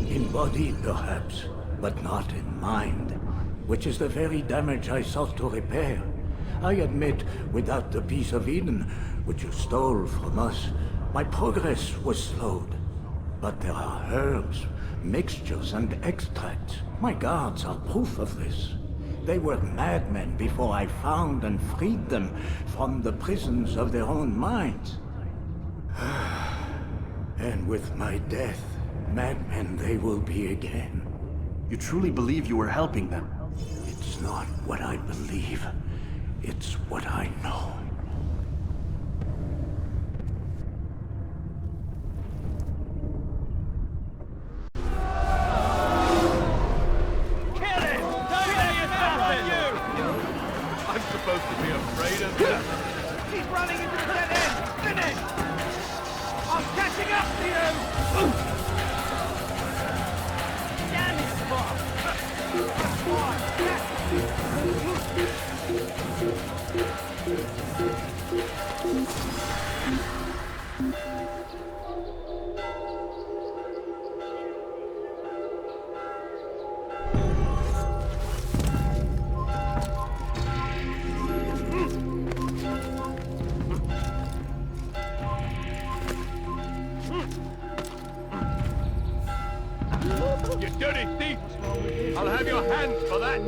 In body, perhaps, but not in mind. Which is the very damage I sought to repair. I admit, without the piece of Eden, which you stole from us, my progress was slowed. But there are herbs, mixtures, and extracts. My guards are proof of this. They were madmen before I found and freed them from the prisons of their own minds. And with my death, madmen they will be again. You truly believe you were helping them? It's not what I believe. It's what I know. I'm supposed to be afraid of this. He's running into the dead end! Finish! I'm catching up to you! Damn it, Bob! That's You dirty thief! I'll have your hands for that!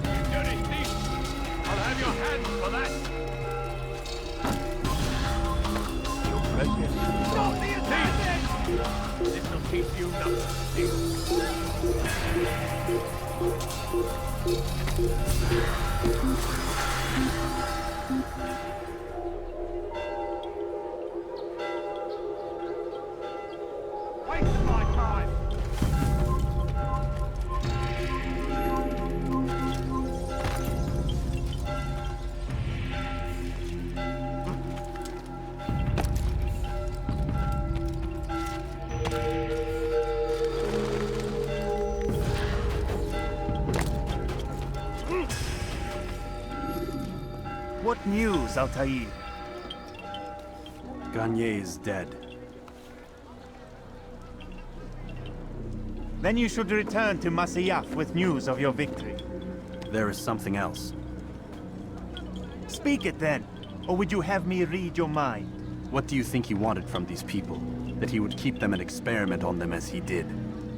You dirty thief! I'll have your hands for that! Stop the attack! This will teach you not to Waste my time! What news, Altair? Gagne is dead. Then you should return to Masyaf with news of your victory. There is something else. Speak it then, or would you have me read your mind? What do you think he wanted from these people? That he would keep them and experiment on them as he did?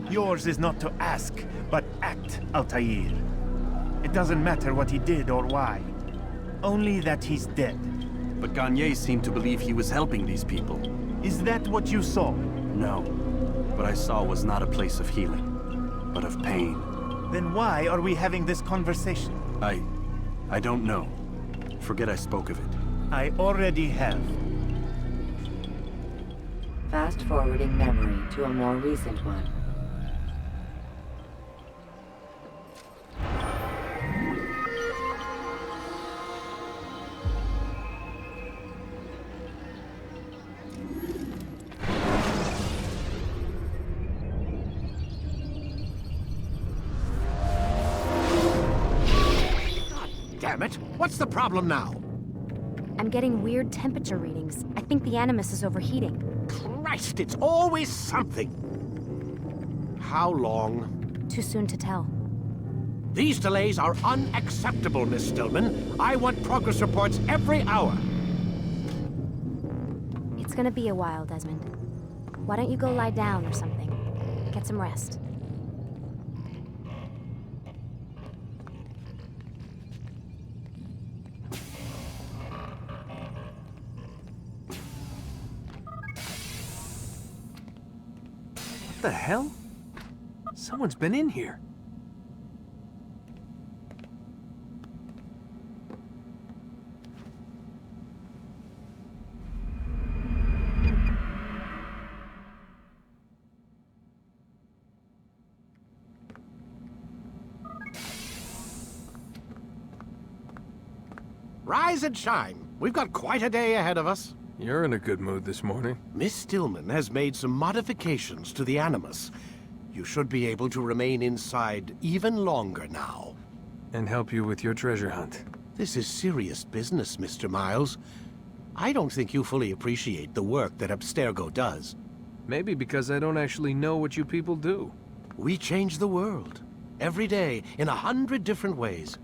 Yours is not to ask, but act, Altair. It doesn't matter what he did or why. Only that he's dead. But Gagne seemed to believe he was helping these people. Is that what you saw? No. What I saw was not a place of healing, but of pain. Then why are we having this conversation? I don't know. Forget I spoke of it. I already have. Fast-forwarding memory to a more recent one. Damn it! What's the problem now? I'm getting weird temperature readings. I think the Animus is overheating. Christ, it's always something! How long? Too soon to tell. These delays are unacceptable, Miss Stillman. I want progress reports every hour. It's gonna be a while, Desmond. Why don't you go lie down or something? Get some rest. What the hell? Someone's been in here. Rise and shine. We've got quite a day ahead of us. You're in a good mood this morning. Miss Stillman has made some modifications to the Animus. You should be able to remain inside even longer now. And help you with your treasure hunt. This is serious business, Mr. Miles. I don't think you fully appreciate the work that Abstergo does. Maybe because I don't actually know what you people do. We change the world. Every day, in 100 different ways.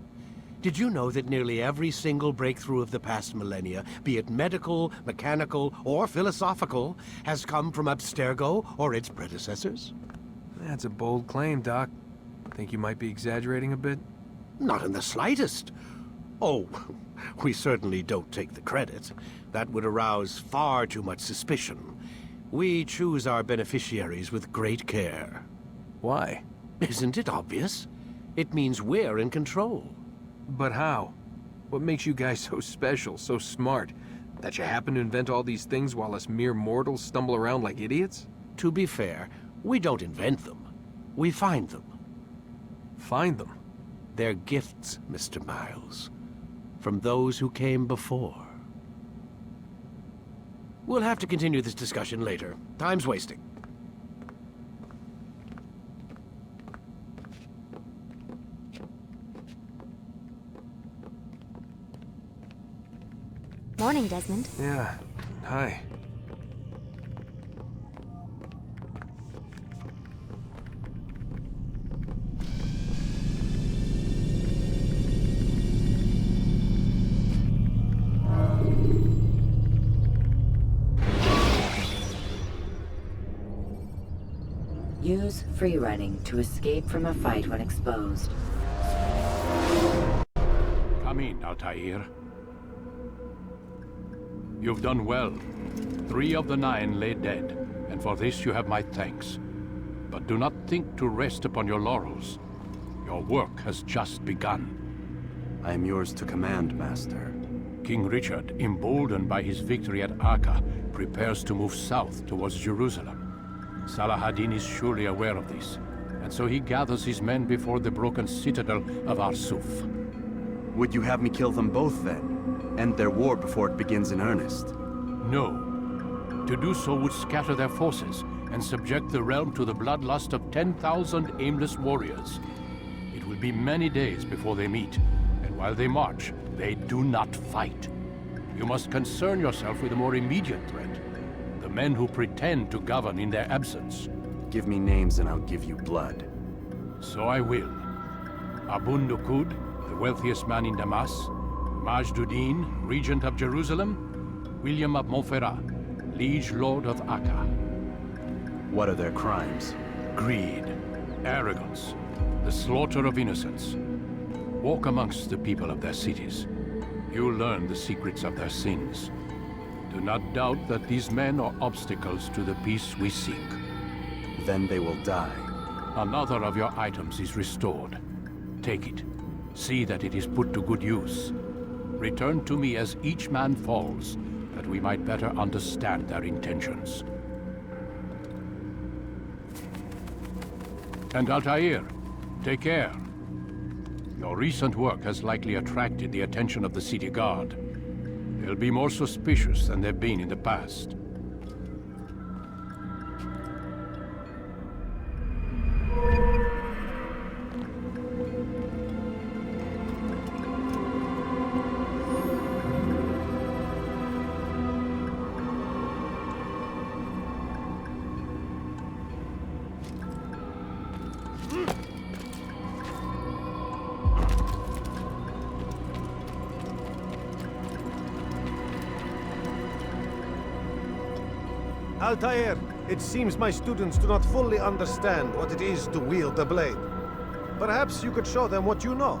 Did you know that nearly every single breakthrough of the past millennia, be it medical, mechanical, or philosophical, has come from Abstergo or its predecessors? That's a bold claim, Doc. Think you might be exaggerating a bit? Not in the slightest. Oh, we certainly don't take the credit. That would arouse far too much suspicion. We choose our beneficiaries with great care. Why? Isn't it obvious? It means we're in control. But how? What makes you guys so special, so smart? That you happen to invent all these things while us mere mortals stumble around like idiots? To be fair, we don't invent them. We find them. Find them? They're gifts, Mr. Miles. From those who came before. We'll have to continue this discussion later. Time's wasting. Morning, Desmond. Yeah. Hi. Use free running to escape from a fight when exposed. Come in, Altair. You've done well. 3 of the 9 lay dead, and for this you have my thanks. But do not think to rest upon your laurels. Your work has just begun. I am yours to command, Master. King Richard, emboldened by his victory at Acre, prepares to move south towards Jerusalem. Salah-ad-Din is surely aware of this, and so he gathers his men before the broken citadel of Arsuf. Would you have me kill them both, then? End their war before it begins in earnest? No. To do so would scatter their forces and subject the realm to the bloodlust of 10,000 aimless warriors. It will be many days before they meet, and while they march, they do not fight. You must concern yourself with a more immediate threat. The men who pretend to govern in their absence. Give me names and I'll give you blood. So I will. Abun Nukud, the wealthiest man in Damas. Majduddin, regent of Jerusalem. William of Montferrat, liege lord of Acre. What are their crimes? Greed, arrogance, the slaughter of innocents. Walk amongst the people of their cities. You'll learn the secrets of their sins. Do not doubt that these men are obstacles to the peace we seek. Then they will die. Another of your items is restored. Take it. See that it is put to good use. Return to me as each man falls, that we might better understand their intentions. And Altair, take care. Your recent work has likely attracted the attention of the city guard. They'll be more suspicious than they've been in the past. Altair, it seems my students do not fully understand what it is to wield the blade. Perhaps you could show them what you know.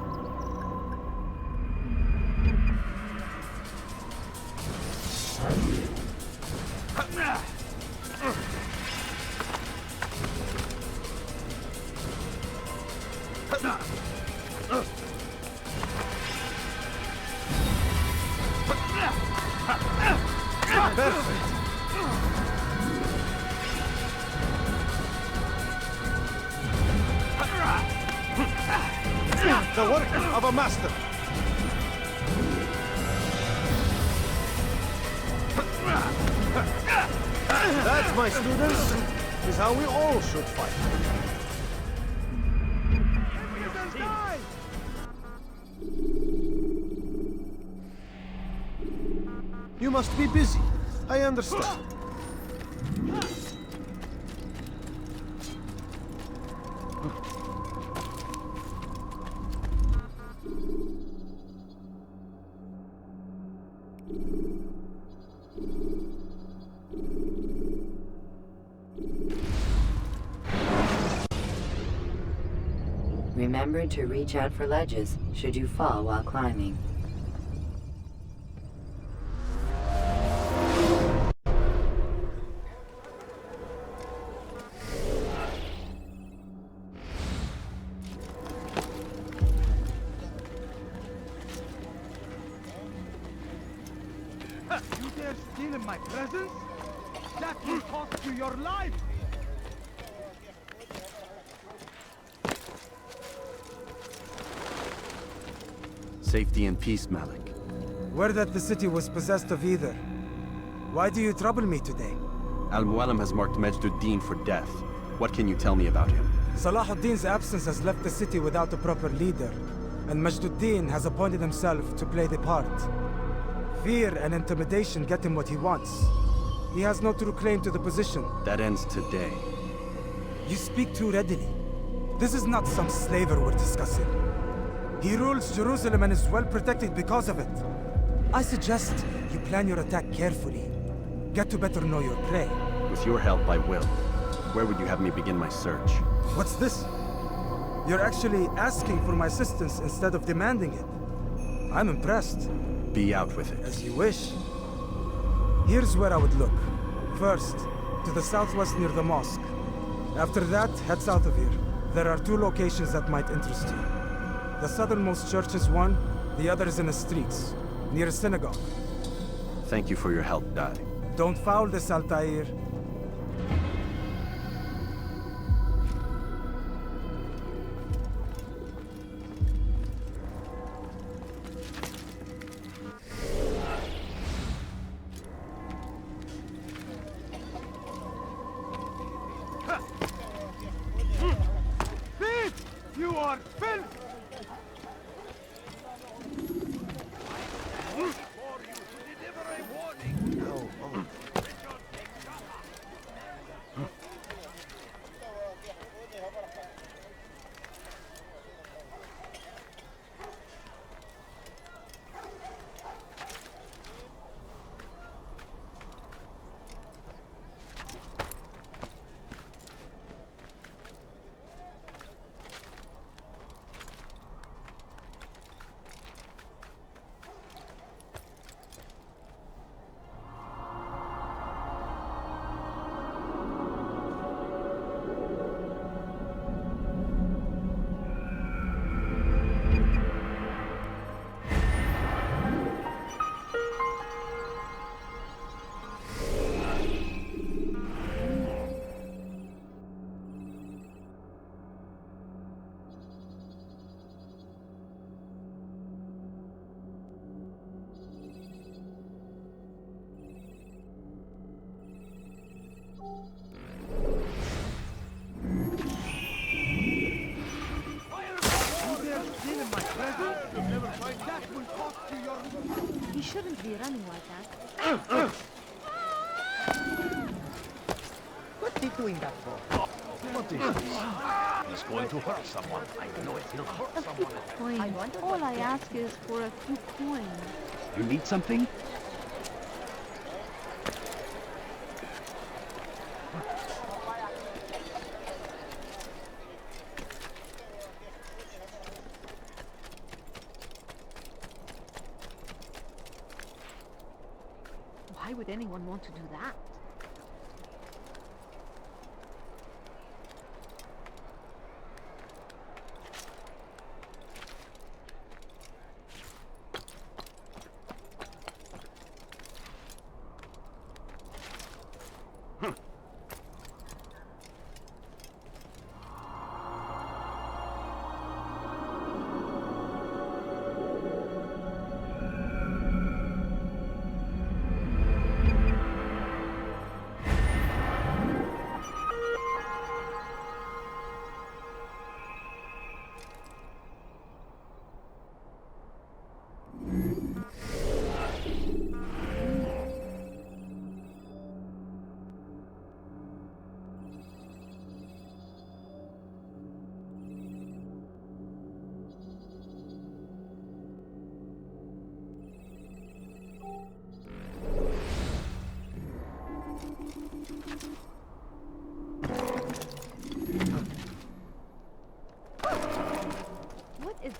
Perfect. The work of a master. That, my students, is how we all should fight. You must be busy. I understand. Remember to reach out for ledges should you fall while climbing. You dare steal in my presence? That will cost you your life! Safety and peace, Malik. Word that the city was possessed of either. Why do you trouble me today? Al-Mualim has marked Majduddin for death. What can you tell me about him? Salahuddin's absence has left the city without a proper leader, and Majduddin has appointed himself to play the part. Fear and intimidation get him what he wants. He has no true claim to the position. That ends today. You speak too readily. This is not some slaver we're discussing. He rules Jerusalem and is well protected because of it. I suggest you plan your attack carefully. Get to better know your prey. With your help, I will. Where would you have me begin my search? What's this? You're actually asking for my assistance instead of demanding it. I'm impressed. Be out with it. As you wish. Here's where I would look. First, to the southwest near the mosque. After that, head south of here. There are 2 locations that might interest you. The southernmost church is one, the other is in the streets, near a synagogue. Thank you for your help, Dai. Don't foul this, Altair. Thief! You are filth! He shouldn't be running like that. What's he doing that for? What is this? He's going to hurt someone. I know it. He'll hurt someone. Coins. All I ask is for a few coins. You need something? Why would anyone want to do that?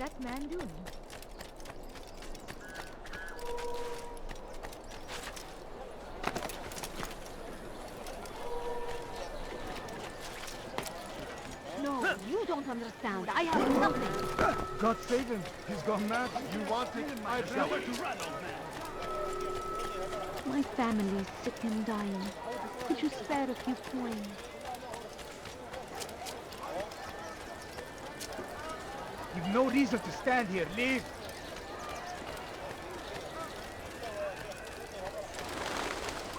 that man doing? No, you don't understand. I have nothing. God save him. He's gone mad. You want it? I've got it. My family's sick and dying. Could you spare a few coins? You've no reason to stand here. Leave.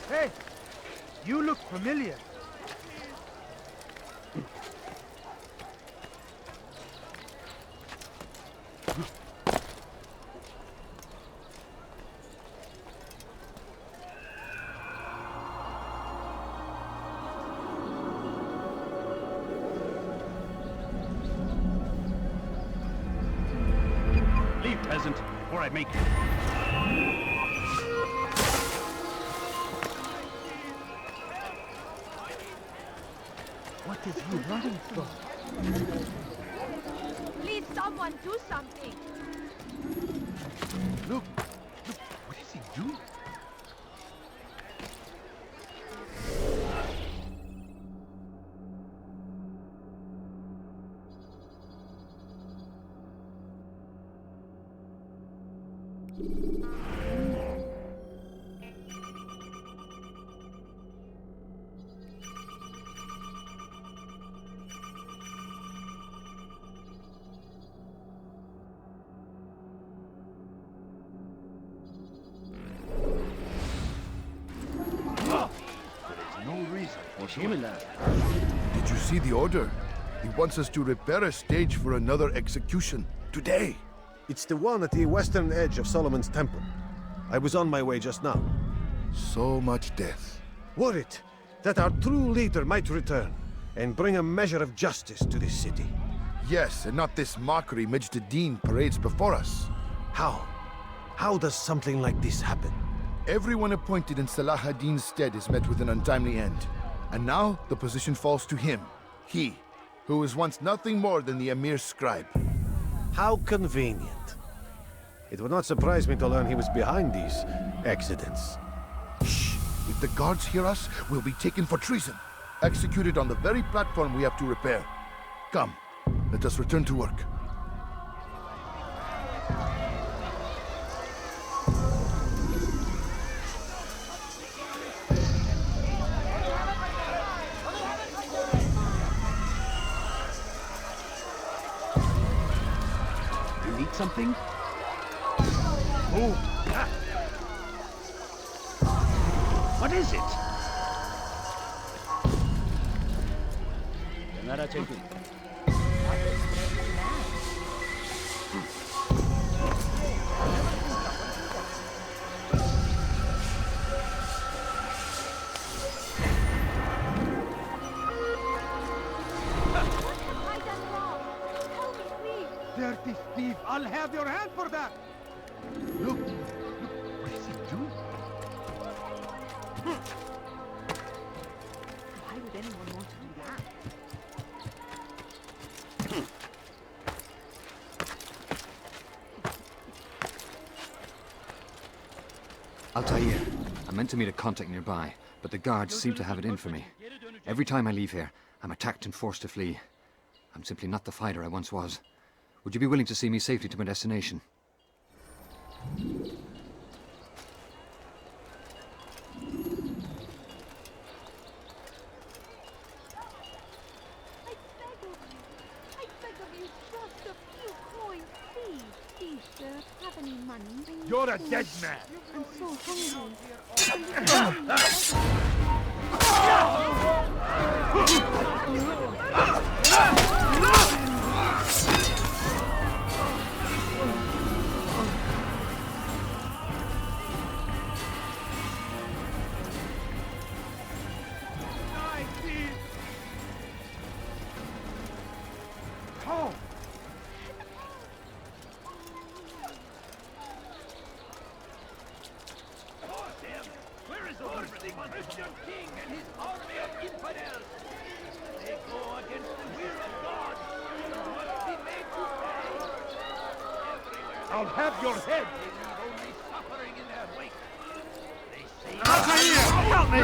Hey, you look familiar. Leave, peasant, or I make you. What is he running from? Please, someone do something. Look, what is he doing? Did you see the order? He wants us to repair a stage for another execution. Today. It's the one at the western edge of Solomon's Temple. I was on my way just now. So much death. Worried that our true leader might return and bring a measure of justice to this city. Yes, and not this mockery Majd ad-Din parades before us. How? How does something like this happen? Everyone appointed in Salah ad-Din's stead is met with an untimely end. And now the position falls to him. He, who was once nothing more than the Emir's scribe. How convenient. It would not surprise me to learn he was behind these accidents. Shh! If the guards hear us, we'll be taken for treason. Executed on the very platform we have to repair. Come, let us return to work. You need something? Oh! What is it? Dirty thief! I'll have your hand for that! Look, what is he doing? Why would anyone want to do that? Altair, I meant to meet a contact nearby, but the guards seem to have it in for me. Every time I leave here, I'm attacked and forced to flee. I'm simply not the fighter I once was. Would you be willing to see me safely to my destination? I beg of you, just a few coins, please. Please, sir, have any money? You're a dead man! I'm so hungry. Oh! Where is the Christian king and his army of infidels? They go against the will of God and must be made to pay. I'll have your head! They leave only suffering in their wake. They say... Help me!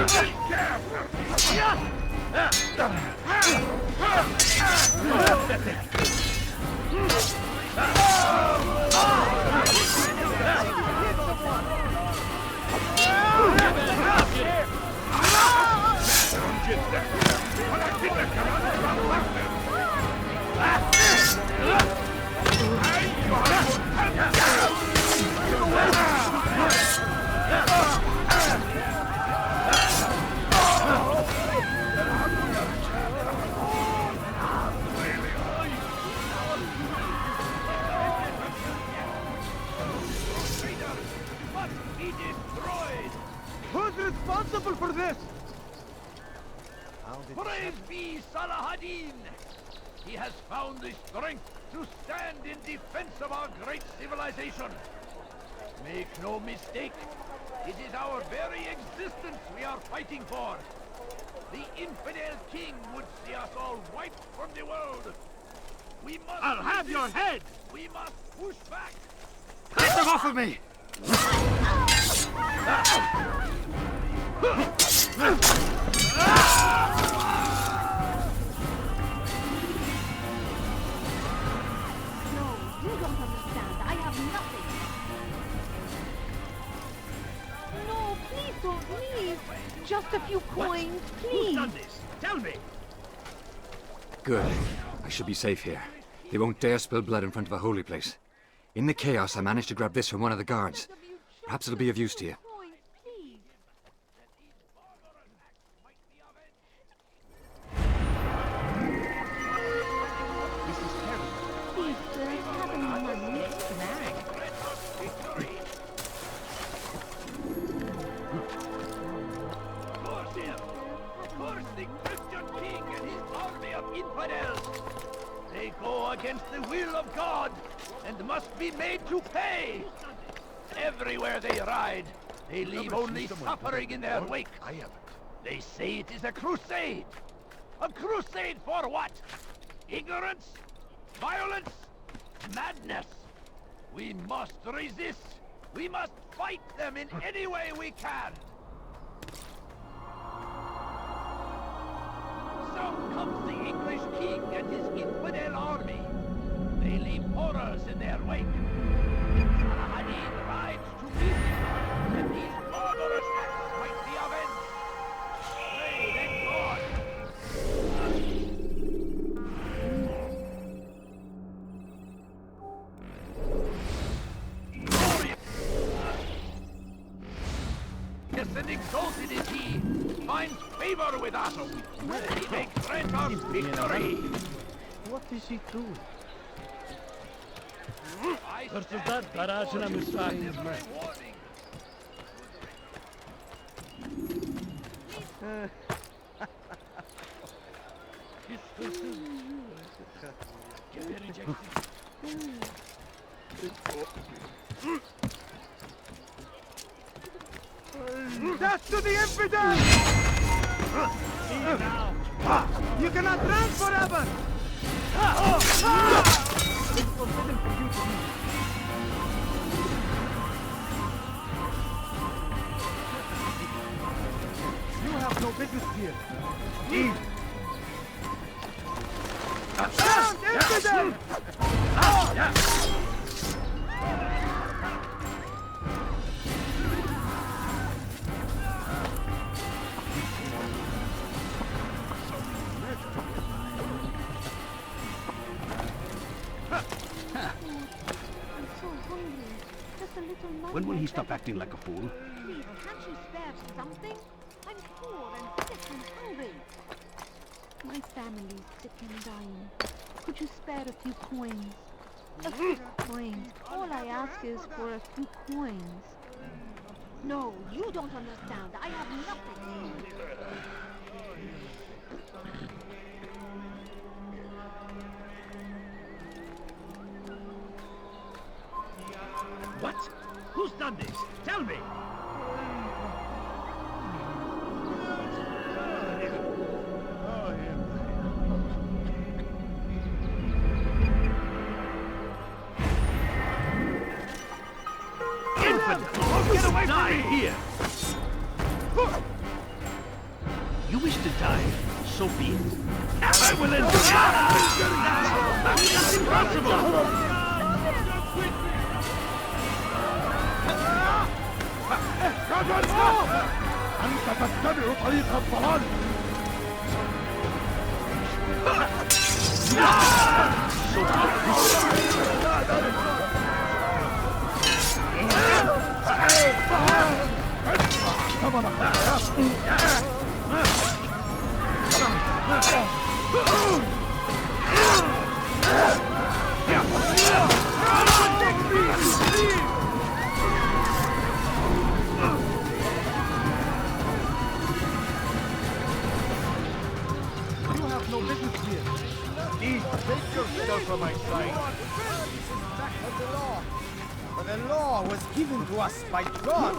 Who's responsible for this? Brave be Salah ad-Din! He has found the strength to stand in defense of our great civilization. Make no mistake, it is our very existence we are fighting for. The infidel king would see us all wiped from the world. We must... I'll have resist. your head! We must push back. Get them off of me! No, you don't understand. I have nothing. No, please don't leave. Just a few coins, please. Who's done this? Tell me! Good. I should be safe here. They won't dare spill blood in front of a holy place. In the chaos, I managed to grab this from one of the guards. Perhaps it'll be of use to you. Please, sir, have any money? Curse him! Curse the Christian king and his army of infidels! They go against the will of God and must be made to pay! Everywhere they ride, they leave only suffering in their wake. They say it is a crusade. A crusade for what? Ignorance? Violence? Madness? We must resist. We must fight them in any way we can. So comes the English king and his infidel army. They leave horrors in their wake. Salah ad-Din rides to meet him, and these barbarous acts might be avenged. Pray then God. Yes, and exalted is he, finds favor with us. He makes grant our victory. What is he doing? Hırsızlar garajına müsait. Hırsız. Gebereceksin. Death to the infidel! You cannot run forever! It's forbidden for you to leave. You have no business here. Leave! Down, infidel! When will he stop acting like a fool? Please, can't you spare something? I'm poor and sick and hungry. My family's sick and dying. Could you spare a few coins? A few coins. All I ask is for a few coins. No, you don't understand. I have nothing. What? Who's done this? Tell me! here! You wish to die, so be it. I will end this! That's impossible! أنت تتبع طريق الضلال. No business here. Please, take yourself from my sight. For the law was given to us by God.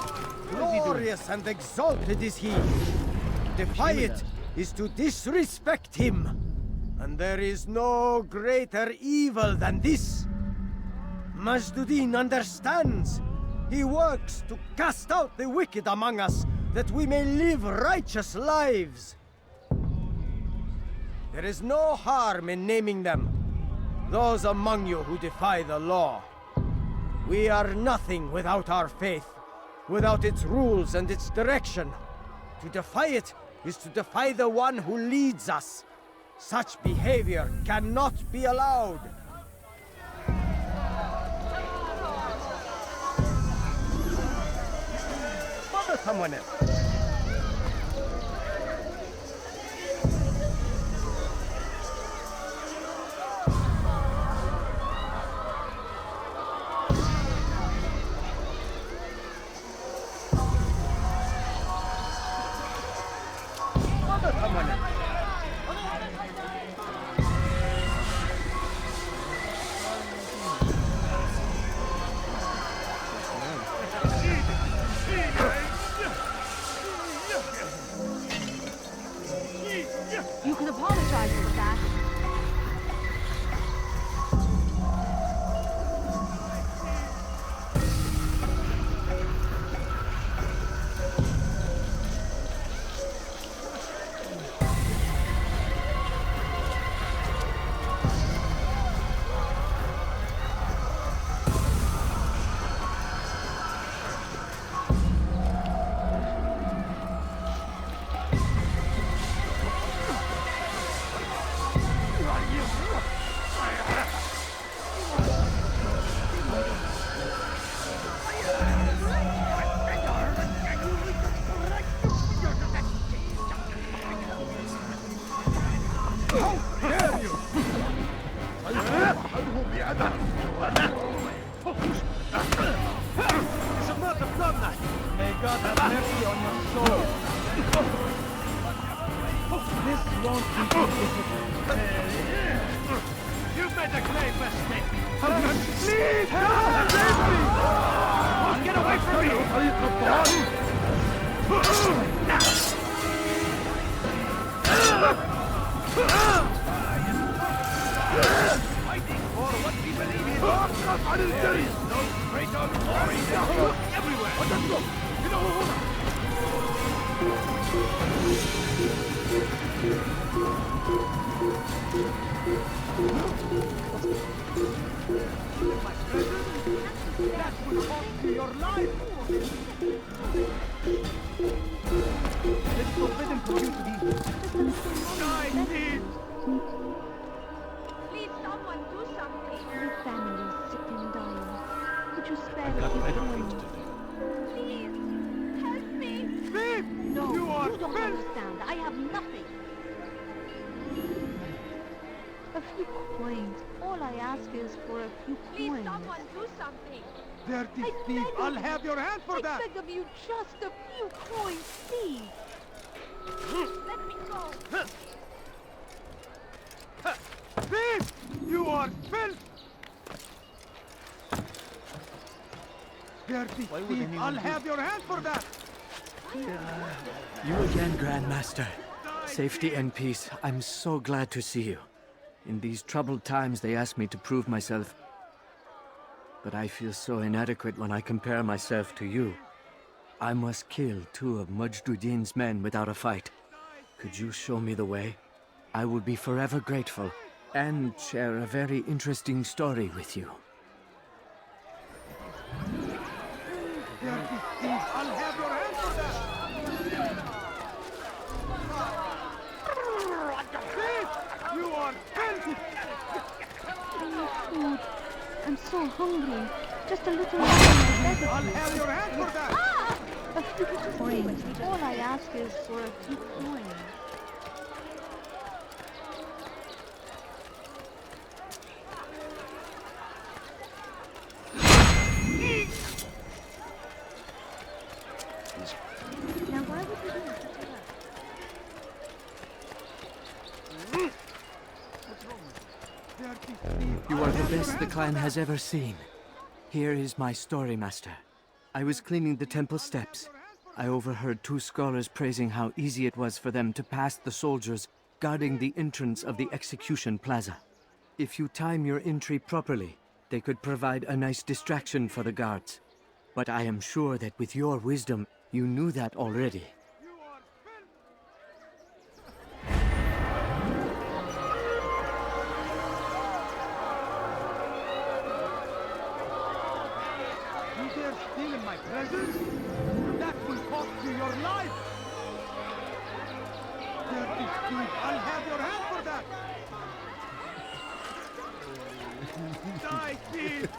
Glorious and exalted is he. To defy it is to disrespect him. And there is no greater evil than this. Majduddin understands. He works to cast out the wicked among us, that we may live righteous lives. There is no harm in naming them. Those among you who defy the law. We are nothing without our faith, without its rules and its direction. To defy it is to defy the one who leads us. Such behavior cannot be allowed. Bother someone else. You can apologize for that. May God have mercy on your soul. This won't be difficult. You've made a grave mistake. Please, Get away from me! Fighting for what we believe in. There is no greater glory than everywhere. that will cost you your life. It's forbidden for you to be here. Please, someone do something. Your family is sick and dying. Could you spare Got a better few things coins? to do. Please, help me. Thief! No, You are don't filth! understand. I have nothing. A few coins. All I ask is for a few coins. Please, someone do something. Dirty I thief! beg I'll of have you. your hand for I that! beg of you, just a few coins, please. Let me go. Thief! You are filth! Dirty thief! I'll have your hand for that! You again, Grandmaster. Safety and peace. I'm so glad to see you. In these troubled times, they ask me to prove myself. But I feel so inadequate when I compare myself to you. I must kill 2 of Majduddin's men without a fight. Could you show me the way? I will be forever grateful, and share a very interesting story with you. I'll have your hand for that! You are filthy! I need food. I'm so hungry. Just a little more than my bed. I'll have your hand for that! A few coins. All I ask is for a few coins. Now why would you do that? You are the best the clan has ever seen. Here is my story, Master. I was cleaning the temple steps. I overheard 2 scholars praising how easy it was for them to pass the soldiers guarding the entrance of the execution plaza. If you time your entry properly, they could provide a nice distraction for the guards. But I am sure that with your wisdom, you knew that already. You dare steal in my presence? That will cost you your life! Dirty thief, I'll have your hand for that! Die, thief!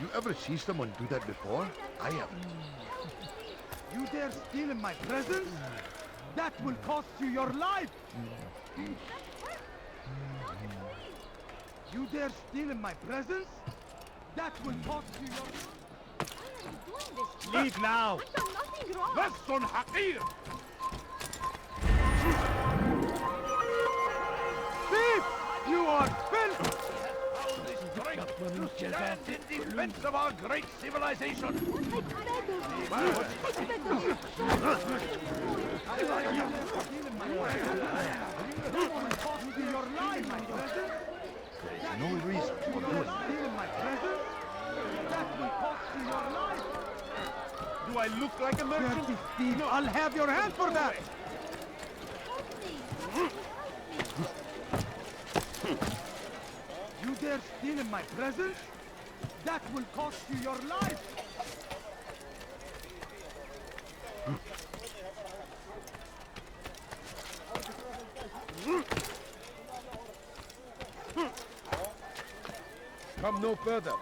You ever see someone do that before? I haven't. You dare steal in my presence? That will cost you your life! You dare steal in my presence? That will cost you your... Leave now! I've done nothing wrong! Lesson Hakir! Thief! You are filth! To stand in defense of our great civilization! There's no reason for doing that. That will cost you your life! Do I look like a merchant? Dirty thief! I'll have your hand for that! You dare steal in my presence? That will cost you your life! Come no further.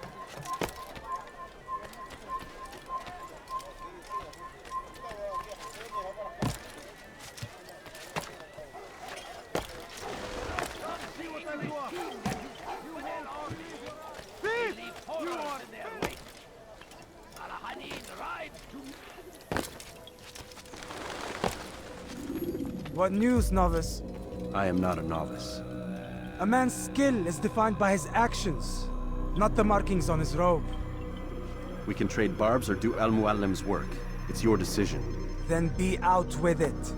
What news, novice? I am not a novice. A man's skill is defined by his actions, not the markings on his robe. We can trade barbs or do Al-Muallim's work. It's your decision. Then be out with it.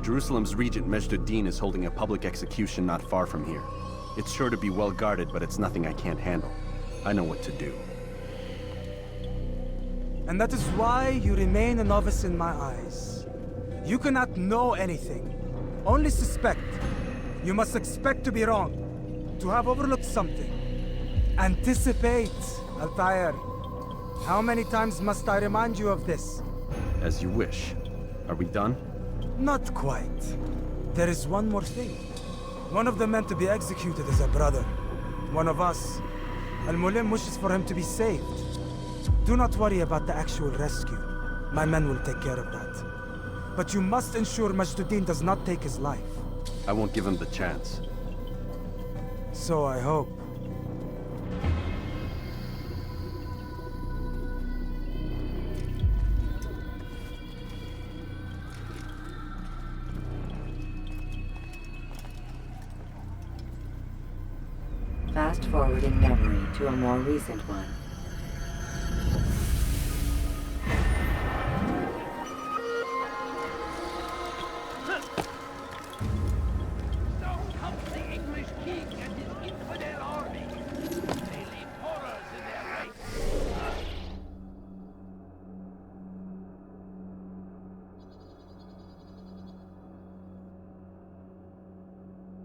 Jerusalem's regent Majduddin is holding a public execution not far from here. It's sure to be well guarded, but it's nothing I can't handle. I know what to do. And that is why you remain a novice in my eyes. You cannot know anything, only suspect. You must expect to be wrong, to have overlooked something. Anticipate, Altair. How many times must I remind you of this? As you wish. Are we done? Not quite. There is one more thing. One of the men to be executed is a brother. One of us. Al-Mulim wishes for him to be saved. Do not worry about the actual rescue. My men will take care of that. But you must ensure Majduddin does not take his life. I won't give him the chance. So I hope. Fast-forwarding memory to a more recent one.